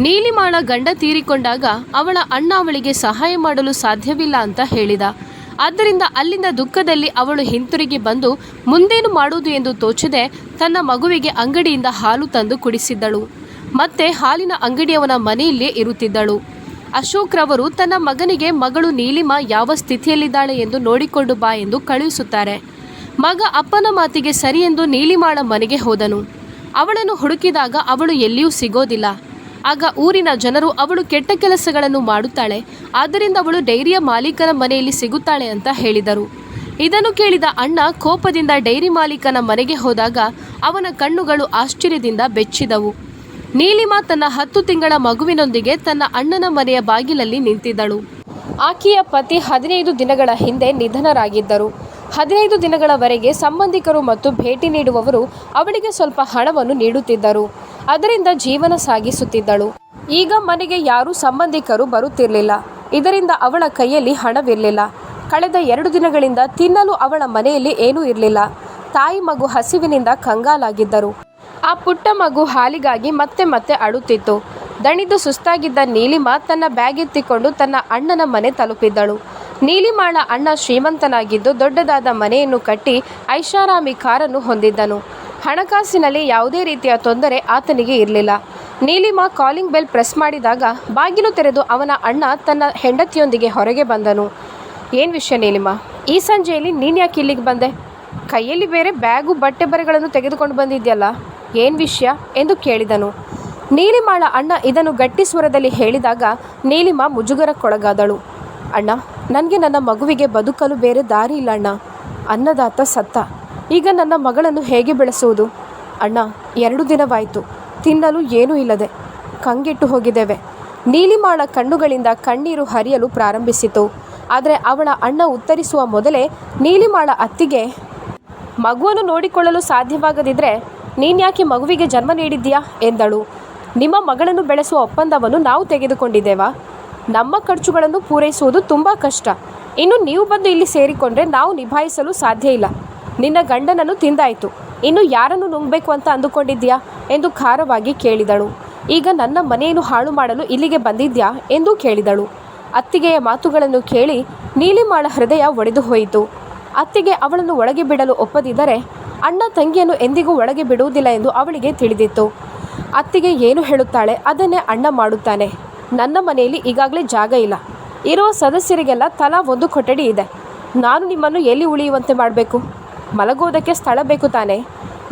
ನೀಲಿಮಾಳ ಗಂಡ ತೀರಿಕೊಂಡಾಗ ಅವಳ ಅಣ್ಣ ಅವಳಿಗೆ ಸಹಾಯ ಮಾಡಲು ಸಾಧ್ಯವಿಲ್ಲ ಅಂತ ಹೇಳಿದ. ಆದ್ದರಿಂದ ಅಲ್ಲಿಂದ ದುಃಖದಲ್ಲಿ ಅವಳು ಹಿಂತಿರುಗಿ ಬಂದು ಮುಂದೇನು ಮಾಡುವುದು ಎಂದು ತೋಚದೆ ತನ್ನ ಮಗುವಿಗೆ ಅಂಗಡಿಯಿಂದ ಹಾಲು ತಂದು ಕುಡಿಸಿದ್ದಳು. ಮತ್ತೆ ಹಾಲಿನ ಅಂಗಡಿಯವನ ಮನೆಯಲ್ಲೇ ಇರುತ್ತಿದ್ದಳು. ಅಶೋಕ್ ರವರು ತನ್ನ ಮಗನಿಗೆ ಮಗಳು ನೀಲಿಮಾ ಯಾವ ಸ್ಥಿತಿಯಲ್ಲಿದ್ದಾಳೆ ಎಂದು ನೋಡಿಕೊಂಡು ಬಾ ಎಂದು ಕಳುಹಿಸುತ್ತಾರೆ. ಮಗ ಅಪ್ಪನ ಮಾತಿಗೆ ಸರಿ ಎಂದು ನೀಲಿಮಾಳ ಮನೆಗೆ ಹೋದನು. ಅವಳನ್ನು ಹುಡುಕಿದಾಗ ಅವಳು ಎಲ್ಲಿಯೂ ಸಿಗೋದಿಲ್ಲ. ಆಗ ಊರಿನ ಜನರು ಅವಳು ಕೆಟ್ಟ ಕೆಲಸಗಳನ್ನು ಮಾಡುತ್ತಾಳೆ, ಆದ್ದರಿಂದ ಅವಳು ಡೈರಿಯ ಮಾಲೀಕನ ಮನೆಯಲ್ಲಿ ಸಿಗುತ್ತಾಳೆ ಅಂತ ಹೇಳಿದರು. ಇದನ್ನು ಕೇಳಿದ ಅಣ್ಣ ಕೋಪದಿಂದ ಡೈರಿ ಮಾಲೀಕನ ಮನೆಗೆ ಹೋದಾಗ ಅವನ ಕಣ್ಣುಗಳು ಆಶ್ಚರ್ಯದಿಂದ ಬೆಚ್ಚಿದವು. ನೀಲಿಮಾ ತನ್ನ 10 ತಿಂಗಳ ಮಗುವಿನೊಂದಿಗೆ ತನ್ನ ಅಣ್ಣನ ಮನೆಯ ಬಾಗಿಲಲ್ಲಿ ನಿಂತಿದ್ದಳು. ಆಕೆಯ ಪತಿ 15 ದಿನಗಳ ಹಿಂದೆ ನಿಧನರಾಗಿದ್ದರು. 15 ದಿನಗಳವರೆಗೆ ಸಂಬಂಧಿಕರು ಮತ್ತು ಭೇಟಿ ನೀಡುವವರು ಅವಳಿಗೆ ಸ್ವಲ್ಪ ಹಣವನ್ನು ನೀಡುತ್ತಿದ್ದರು. ಅದರಿಂದ ಜೀವನ ಸಾಗಿಸುತ್ತಿದ್ದಳು. ಈಗ ಮನೆಗೆ ಯಾರೂ ಸಂಬಂಧಿಕರು ಬರುತ್ತಿರಲಿಲ್ಲ. ಇದರಿಂದ ಅವಳ ಕೈಯಲ್ಲಿ ಹಣವಿರಲಿಲ್ಲ. ಕಳೆದ 2 ದಿನಗಳಿಂದ ತಿನ್ನಲು ಅವಳ ಮನೆಯಲ್ಲಿ ಏನೂ ಇರಲಿಲ್ಲ. ತಾಯಿ ಮಗು ಹಸಿವಿನಿಂದ ಕಂಗಾಲಾಗಿದ್ದರು. ಆ ಪುಟ್ಟ ಮಗು ಹಾಲಿಗಾಗಿ ಮತ್ತೆ ಮತ್ತೆ ಅಳುತ್ತಿತ್ತು. ದಣಿದು ಸುಸ್ತಾಗಿದ್ದ ನೀಲಿಮಾ ತನ್ನ ಬ್ಯಾಗ್ ಎತ್ತಿಕೊಂಡು ತನ್ನ ಅಣ್ಣನ ಮನೆ ತಲುಪಿದ್ದಳು. ನೀಲಿಮಾಳ ಅಣ್ಣ ಶ್ರೀಮಂತನಾಗಿದ್ದು ದೊಡ್ಡದಾದ ಮನೆಯನ್ನು ಕಟ್ಟಿ ಐಷಾರಾಮಿ ಕಾರನ್ನು ಹೊಂದಿದ್ದನು. ಹಣಕಾಸಿನಲ್ಲಿ ಯಾವುದೇ ರೀತಿಯ ತೊಂದರೆ ಆತನಿಗೆ ಇರಲಿಲ್ಲ. ನೀಲಿಮಾ ಕಾಲಿಂಗ್ ಬೆಲ್ ಪ್ರೆಸ್ ಮಾಡಿದಾಗ ಬಾಗಿಲು ತೆರೆದು ಅವನ ಅಣ್ಣ ತನ್ನ ಹೆಂಡತಿಯೊಂದಿಗೆ ಹೊರಗೆ ಬಂದನು. ಏನು ವಿಷಯ ನೀಲಿಮಾ, ಈ ಸಂಜೆಯಲ್ಲಿ ನೀನು ಯಾಕೆ ಇಲ್ಲಿಗೆ ಬಂದೆ? ಕೈಯಲ್ಲಿ ಬೇರೆ ಬ್ಯಾಗು ಬಟ್ಟೆ ಬರೆಗಳನ್ನು ತೆಗೆದುಕೊಂಡು ಬಂದಿದ್ಯಲ್ಲ, ಏನು ವಿಷಯ ಎಂದು ಕೇಳಿದನು. ನೀಲಿಮಾಳ ಅಣ್ಣ ಇದನ್ನು ಗಟ್ಟಿ ಸ್ವರದಲ್ಲಿ ಹೇಳಿದಾಗ ನೀಲಿಮಾ ಮುಜುಗರಕ್ಕೊಳಗಾದಳು. ಅಣ್ಣ, ನನಗೆ ನನ್ನ ಮಗುವಿಗೆ ಬದುಕಲು ಬೇರೆ ದಾರಿ ಇಲ್ಲ ಅಣ್ಣ. ಅನ್ನದಾತ ಸತ್ತ. ಈಗ ನನ್ನ ಮಗಳನ್ನು ಹೇಗೆ ಬೆಳೆಸುವುದು? ಅಣ್ಣ, 2 ದಿನವಾಯಿತು, ತಿನ್ನಲು ಏನೂ ಇಲ್ಲದೆ ಕಂಗೆಟ್ಟು ಹೋಗಿದ್ದೇವೆ. ನೀಲಿಮಾಳ ಕಣ್ಣುಗಳಿಂದ ಕಣ್ಣೀರು ಹರಿಯಲು ಪ್ರಾರಂಭಿಸಿತು. ಆದರೆ ಅವಳ ಅಣ್ಣ ಉತ್ತರಿಸುವ ಮೊದಲೇ ನೀಲಿಮಾಳ ಅತ್ತಿಗೆ, ಮಗುವನ್ನು ನೋಡಿಕೊಳ್ಳಲು ಸಾಧ್ಯವಾಗದಿದ್ದರೆ ನೀನು ಯಾಕೆ ಮಗುವಿಗೆ ಜನ್ಮ ನೀಡಿದ್ದೀಯಾ ಎಂದಳು. ನಿಮ್ಮ ಮಗಳನ್ನು ಬೆಳೆಸುವ ಒಪ್ಪಂದವನ್ನು ನಾವು ತೆಗೆದುಕೊಂಡಿದ್ದೇವಾ? ನಮ್ಮ ಖರ್ಚುಗಳನ್ನು ಪೂರೈಸುವುದು ತುಂಬ ಕಷ್ಟ. ಇನ್ನು ನೀವು ಬಂದು ಇಲ್ಲಿ ಸೇರಿಕೊಂಡ್ರೆ ನಾವು ನಿಭಾಯಿಸಲು ಸಾಧ್ಯ ಇಲ್ಲ. ನಿನ್ನ ಗಂಡನನ್ನು ತಿಂದಾಯಿತು, ಇನ್ನು ಯಾರನ್ನು ನುಂಗಬೇಕು ಅಂತ ಅಂದುಕೊಂಡಿದ್ಯಾ ಎಂದು ಖಾರವಾಗಿ ಕೇಳಿದಳು. ಈಗ ನನ್ನ ಮನೆಯನ್ನು ಹಾಳು ಮಾಡಲು ಇಲ್ಲಿಗೆ ಬಂದಿದ್ಯಾ ಎಂದು ಕೇಳಿದಳು. ಅತ್ತಿಗೆಯ ಮಾತುಗಳನ್ನು ಕೇಳಿ ನೀಲಿಮಾಳ ಹೃದಯ ಒಡೆದು ಹೋಯಿತು. ಅತ್ತಿಗೆ ಅವಳನ್ನು ಒಳಗೆ ಬಿಡಲು ಒಪ್ಪದಿದ್ದರೆ ಅಣ್ಣ ತಂಗಿಯನ್ನು ಎಂದಿಗೂ ಒಳಗೆ ಬಿಡುವುದಿಲ್ಲ ಎಂದು ಅವಳಿಗೆ ತಿಳಿದಿತ್ತು. ಅತ್ತಿಗೆ ಏನು ಹೇಳುತ್ತಾಳೆ ಅದನ್ನೇ ಅಣ್ಣ ಮಾಡುತ್ತಾನೆ. ನನ್ನ ಮನೆಯಲ್ಲಿ ಈಗಾಗಲೇ ಜಾಗ ಇಲ್ಲ. ಇರುವ ಸದಸ್ಯರಿಗೆಲ್ಲ ತಲಾ 1 ಕೊಠಡಿ ಇದೆ. ನಾನು ನಿಮ್ಮನ್ನು ಎಲ್ಲಿ ಉಳಿಯುವಂತೆ ಮಾಡಬೇಕು? ಮಲಗೋದಕ್ಕೆ ಸ್ಥಳ ಬೇಕು ತಾನೇ?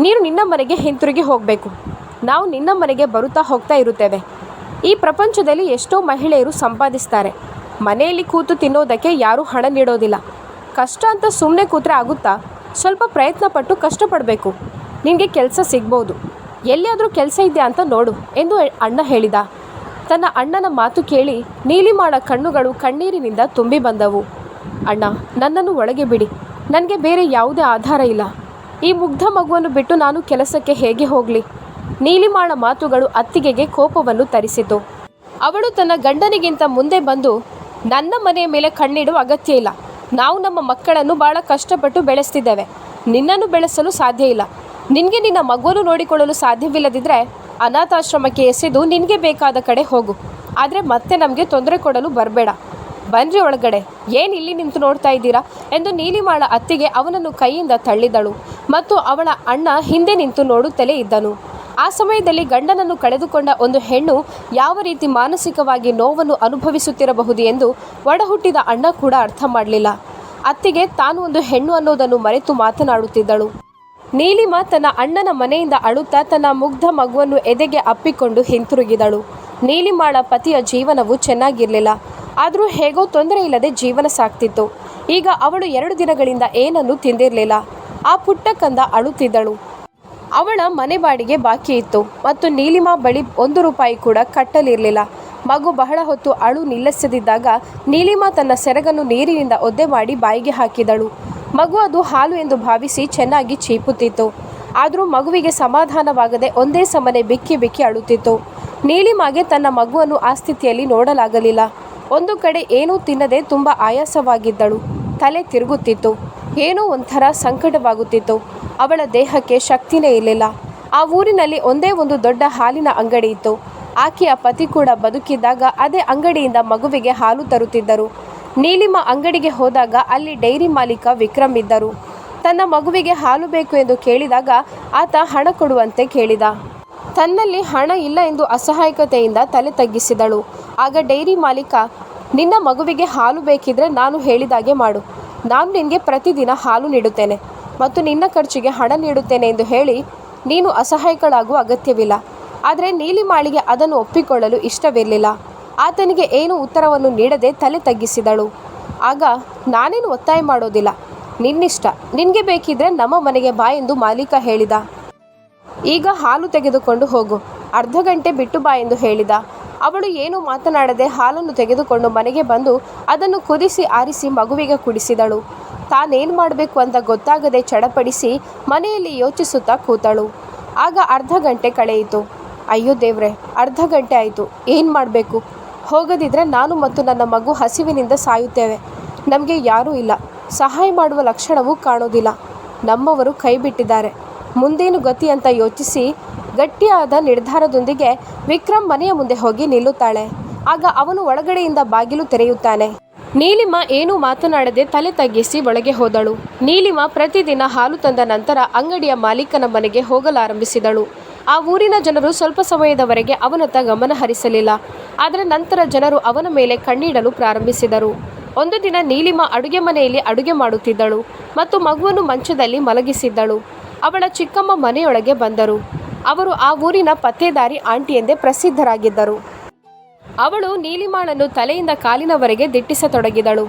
ನೀನು ನಿನ್ನ ಮನೆಗೆ ಹಿಂತಿರುಗಿ ಹೋಗಬೇಕು. ನಾವು ನಿನ್ನ ಮನೆಗೆ ಬರುತ್ತಾ ಹೋಗ್ತಾ ಇರುತ್ತೇವೆ. ಈ ಪ್ರಪಂಚದಲ್ಲಿ ಎಷ್ಟೋ ಮಹಿಳೆಯರು ಸಂಪಾದಿಸ್ತಾರೆ. ಮನೆಯಲ್ಲಿ ಕೂತು ತಿನ್ನೋದಕ್ಕೆ ಯಾರೂ ಹಣ ನೀಡೋದಿಲ್ಲ. ಕಷ್ಟ ಅಂತ ಸುಮ್ಮನೆ ಕೂತ್ರೆ ಆಗುತ್ತಾ? ಸ್ವಲ್ಪ ಪ್ರಯತ್ನ ಪಟ್ಟು ಕಷ್ಟಪಡಬೇಕು. ನಿನಗೆ ಕೆಲಸ ಸಿಗ್ಬೋದು. ಎಲ್ಲಿಯಾದರೂ ಕೆಲಸ ಇದೆಯಾ ಅಂತ ನೋಡು ಎಂದು ಅಣ್ಣ ಹೇಳಿದ. ತನ್ನ ಅಣ್ಣನ ಮಾತು ಕೇಳಿ ನೀಲಿಮಾಳ ಕಣ್ಣುಗಳು ಕಣ್ಣೀರಿನಿಂದ ತುಂಬಿ ಬಂದವು. ಅಣ್ಣ, ನನ್ನನ್ನು ಒಳಗೆ ಬಿಡಿ. ನನಗೆ ಬೇರೆ ಯಾವುದೇ ಆಧಾರ ಇಲ್ಲ. ಈ ಮುಗ್ಧ ಮಗುವನ್ನು ಬಿಟ್ಟು ನಾನು ಕೆಲಸಕ್ಕೆ ಹೇಗೆ ಹೋಗಲಿ? ನೀಲಿಮಾಳ ಮಾತುಗಳು ಅತ್ತಿಗೆಗೆ ಕೋಪವನ್ನು ತರಿಸಿತು. ಅವಳು ತನ್ನ ಗಂಡನಿಗಿಂತ ಮುಂದೆ ಬಂದು, ನನ್ನ ಮನೆಯ ಮೇಲೆ ಕಣ್ಣಿಡುವ ಅಗತ್ಯ ಇಲ್ಲ. ನಾವು ನಮ್ಮ ಮಕ್ಕಳನ್ನು ಭಾಳ ಕಷ್ಟಪಟ್ಟು ಬೆಳೆಸ್ತಿದ್ದೇವೆ. ನಿನ್ನನ್ನು ಬೆಳೆಸಲು ಸಾಧ್ಯ ಇಲ್ಲ. ನಿನಗೆ ನಿನ್ನ ಮಗುವನ್ನು ನೋಡಿಕೊಳ್ಳಲು ಸಾಧ್ಯವಿಲ್ಲದಿದ್ದರೆ ಅನಾಥಾಶ್ರಮಕ್ಕೆ ಎಸೆದು ನಿನಗೆ ಬೇಕಾದ ಕಡೆ ಹೋಗು. ಆದರೆ ಮತ್ತೆ ನಮಗೆ ತೊಂದರೆ ಕೊಡಲು ಬರಬೇಡ. ಬನ್ರಿ ಒಳಗಡೆ. ಏನು ಇಲ್ಲಿ ನಿಂತು ನೋಡ್ತಾ ಇದ್ದೀರಾ ಎಂದು ನೀಲಿಮಾಳ ಅತ್ತಿಗೆ ಅವನನ್ನು ಕೈಯಿಂದ ತಳ್ಳಿದಳು ಮತ್ತು ಅವಳ ಅಣ್ಣ ಹಿಂದೆ ನಿಂತು ನೋಡುತ್ತಲೇ ಇದ್ದನು. ಆ ಸಮಯದಲ್ಲಿ ಗಂಡನನ್ನು ಕಳೆದುಕೊಂಡ ಒಂದು ಹೆಣ್ಣು ಯಾವ ರೀತಿ ಮಾನಸಿಕವಾಗಿ ನೋವನ್ನು ಅನುಭವಿಸುತ್ತಿರಬಹುದು ಎಂದು ಒಡಹುಟ್ಟಿದ ಅಣ್ಣ ಕೂಡ ಅರ್ಥ ಮಾಡಲಿಲ್ಲ. ಅತ್ತಿಗೆ ತಾನು ಒಂದು ಹೆಣ್ಣು ಅನ್ನೋದನ್ನು ಮರೆತು ಮಾತನಾಡುತ್ತಿದ್ದಳು. ನೀಲಿಮಾ ತನ್ನ ಅಣ್ಣನ ಮನೆಯಿಂದ ಅಳುತ್ತಾ ತನ್ನ ಮುಗ್ಧ ಮಗುವನ್ನು ಎದೆಗೆ ಅಪ್ಪಿಕೊಂಡು ಹಿಂತಿರುಗಿದಳು. ನೀಲಿಮಾಳ ಪತಿಯ ಜೀವನವು ಚೆನ್ನಾಗಿರಲಿಲ್ಲ. ಆದರೂ ಹೇಗೋ ತೊಂದರೆ ಇಲ್ಲದೆ ಜೀವನ ಸಾಗ್ತಿತ್ತು. ಈಗ ಅವಳು 2 ದಿನಗಳಿಂದ ಏನನ್ನೂ ತಿಂದಿರಲಿಲ್ಲ. ಆ ಪುಟ್ಟ ಕಂದ ಅಳುತ್ತಿದ್ದಳು. ಅವಳ ಮನೆ ಬಾಡಿಗೆ ಬಾಕಿ ಇತ್ತು ಮತ್ತು ನೀಲಿಮಾ ಬಳಿ 1 ರೂಪಾಯಿ ಕೂಡ ಕಟ್ಟಲಿರಲಿಲ್ಲ. ಮಗು ಬಹಳ ಹೊತ್ತು ಅಳು ನಿಲ್ಲಿಸದಿದ್ದಾಗ ನೀಲಿಮಾ ತನ್ನ ಸೆರಗನ್ನು ನೀರಿನಿಂದ ಒದ್ದೆ ಮಾಡಿ ಬಾಯಿಗೆ ಹಾಕಿದಳು. ಮಗು ಅದು ಹಾಲು ಎಂದು ಭಾವಿಸಿ ಚೆನ್ನಾಗಿ ಚೀಪುತ್ತಿತ್ತು. ಆದರೂ ಮಗುವಿಗೆ ಸಮಾಧಾನವಾಗದೆ ಒಂದೇ ಸಮನೆ ಬಿಕ್ಕಿ ಬಿಕ್ಕಿ ಅಳುತ್ತಿತ್ತು. ನೀಲಿಮಾಗೆ ತನ್ನ ಮಗುವನ್ನು ಆ ಸ್ಥಿತಿಯಲ್ಲಿ ನೋಡಲಾಗಲಿಲ್ಲ. ಒಂದು ಕಡೆ ಏನೂ ತಿನ್ನದೆ ತುಂಬ ಆಯಾಸವಾಗಿದ್ದಳು. ತಲೆ ತಿರುಗುತ್ತಿತ್ತು. ಏನೋ ಒಂಥರ ಸಂಕಟವಾಗುತ್ತಿತ್ತು. ಅವಳ ದೇಹಕ್ಕೆ ಶಕ್ತಿನೇ ಇರಲಿಲ್ಲ. ಆ ಊರಿನಲ್ಲಿ ಒಂದೇ ಒಂದು ದೊಡ್ಡ ಹಾಲಿನ ಅಂಗಡಿ ಇತ್ತು. ಆಕೆಯ ಪತಿ ಕೂಡ ಬದುಕಿದ್ದಾಗ ಅದೇ ಅಂಗಡಿಯಿಂದ ಮಗುವಿಗೆ ಹಾಲು ತರುತ್ತಿದ್ದರು. ನೀಲಿಮಾ ಅಂಗಡಿಗೆ ಹೋದಾಗ ಅಲ್ಲಿ ಡೈರಿ ಮಾಲೀಕ ವಿಕ್ರಮ್ ಇದ್ದರು. ತನ್ನ ಮಗುವಿಗೆ ಹಾಲು ಬೇಕು ಎಂದು ಕೇಳಿದಾಗ ಆತ ಹಣ ಕೊಡುವಂತೆ ಕೇಳಿದ. ತನ್ನಲ್ಲಿ ಹಣ ಇಲ್ಲ ಎಂದು ಅಸಹಾಯಕತೆಯಿಂದ ತಲೆ ತಗ್ಗಿಸಿದಳು. ಆಗ ಡೈರಿ ಮಾಲೀಕ, ನಿನ್ನ ಮಗುವಿಗೆ ಹಾಲು ಬೇಕಿದ್ರೆ ನಾನು ಹೇಳಿದಾಗೆ ಮಾಡು. ನಾನು ನಿನಗೆ ಪ್ರತಿದಿನ ಹಾಲು ನೀಡುತ್ತೇನೆ ಮತ್ತು ನಿನ್ನ ಖರ್ಚಿಗೆ ಹಣ ನೀಡುತ್ತೇನೆ ಎಂದು ಹೇಳಿ ನೀನು ಅಸಹಾಯಕಳಾಗುವ ಅಗತ್ಯವಿಲ್ಲ. ಆದರೆ ನೀಲಿಮಾಳಿಗೆ ಅದನ್ನು ಒಪ್ಪಿಕೊಳ್ಳಲು ಇಷ್ಟವಿರಲಿಲ್ಲ. ಆತನಿಗೆ ಏನು ಉತ್ತರವನ್ನು ನೀಡದೆ ತಲೆ ತಗ್ಗಿಸಿದಳು. ಆಗ ನಾನೇನು ಒತ್ತಾಯ ಮಾಡೋದಿಲ್ಲ, ನಿನ್ನಿಷ್ಟ, ನಿನಗೆ ಬೇಕಿದ್ರೆ ನಮ್ಮ ಮನೆಗೆ ಬಾ ಎಂದು ಮಾಲೀಕ ಹೇಳಿದ. ಈಗ ಹಾಲು ತೆಗೆದುಕೊಂಡು ಹೋಗು, ಅರ್ಧ ಗಂಟೆ ಬಿಟ್ಟು ಬಾ ಎಂದು ಹೇಳಿದ. ಅವಳು ಏನೂ ಮಾತನಾಡದೆ ಹಾಲನ್ನು ತೆಗೆದುಕೊಂಡು ಮನೆಗೆ ಬಂದು ಅದನ್ನು ಕುದಿಸಿ ಆರಿಸಿ ಮಗುವಿಗೆ ಕುಡಿಸಿದಳು. ತಾನೇನು ಮಾಡಬೇಕು ಅಂತ ಗೊತ್ತಾಗದೆ ಚಡಪಡಿಸಿ ಮನೆಯಲ್ಲಿ ಯೋಚಿಸುತ್ತಾ ಕೂತಳು. ಆಗ ಅರ್ಧ ಗಂಟೆ ಕಳೆಯಿತು. ಅಯ್ಯೋ ದೇವ್ರೆ, ಅರ್ಧ ಗಂಟೆ ಆಯಿತು, ಏನು ಮಾಡಬೇಕು? ಹೋಗದಿದ್ರೆ ನಾನು ಮತ್ತು ನನ್ನ ಮಗು ಹಸಿವಿನಿಂದ ಸಾಯುತ್ತೇವೆ. ನಮಗೆ ಯಾರೂ ಇಲ್ಲ, ಸಹಾಯ ಮಾಡುವ ಲಕ್ಷಣವೂ ಕಾಣೋದಿಲ್ಲ. ನಮ್ಮವರು ಕೈ ಬಿಟ್ಟಿದ್ದಾರೆ, ಮುಂದೇನು ಗತಿ ಅಂತ ಯೋಚಿಸಿ ಗಟ್ಟಿಯಾದ ನಿರ್ಧಾರದೊಂದಿಗೆ ವಿಕ್ರಮ್ ಮನೆಯ ಮುಂದೆ ಹೋಗಿ ನಿಲ್ಲುತ್ತಾಳೆ. ಆಗ ಅವನು ಒಳಗಡೆಯಿಂದ ಬಾಗಿಲು ತೆರೆಯುತ್ತಾನೆ. ನೀಲಿಮಾ ಏನೂ ಮಾತನಾಡದೆ ತಲೆ ತಗ್ಗಿಸಿ ಒಳಗೆ ಹೋದಳು. ನೀಲಿಮಾ ಪ್ರತಿದಿನ ಹಾಲು ತಂದ ನಂತರ ಅಂಗಡಿಯ ಮಾಲೀಕನ ಮನೆಗೆ ಹೋಗಲಾರಂಭಿಸಿದಳು. ಆ ಊರಿನ ಜನರು ಸ್ವಲ್ಪ ಸಮಯದವರೆಗೆ ಅವನತ್ತ ಗಮನ ಹರಿಸಲಿಲ್ಲ. ಆದರೆ ನಂತರ ಜನರು ಅವನ ಮೇಲೆ ಕಣ್ಣಿಡಲು ಪ್ರಾರಂಭಿಸಿದರು. ಒಂದು ದಿನ ನೀಲಿಮಾ ಅಡುಗೆ ಮನೆಯಲ್ಲಿ ಅಡುಗೆ ಮಾಡುತ್ತಿದ್ದಳು ಮತ್ತು ಮಗುವನ್ನು ಮಂಚದಲ್ಲಿ ಮಲಗಿಸಿದ್ದಳು. ಅವಳ ಚಿಕ್ಕಮ್ಮ ಮನೆಯೊಳಗೆ ಬಂದರು. ಅವರು ಆ ಊರಿನ ಪತ್ತೇದಾರಿ ಆಂಟಿ ಎಂದೇ ಪ್ರಸಿದ್ಧರಾಗಿದ್ದರು. ಅವಳು ನೀಲಿಮಾಳನ್ನು ತಲೆಯಿಂದ ಕಾಲಿನವರೆಗೆ ದಿಟ್ಟಿಸತೊಡಗಿದಳು.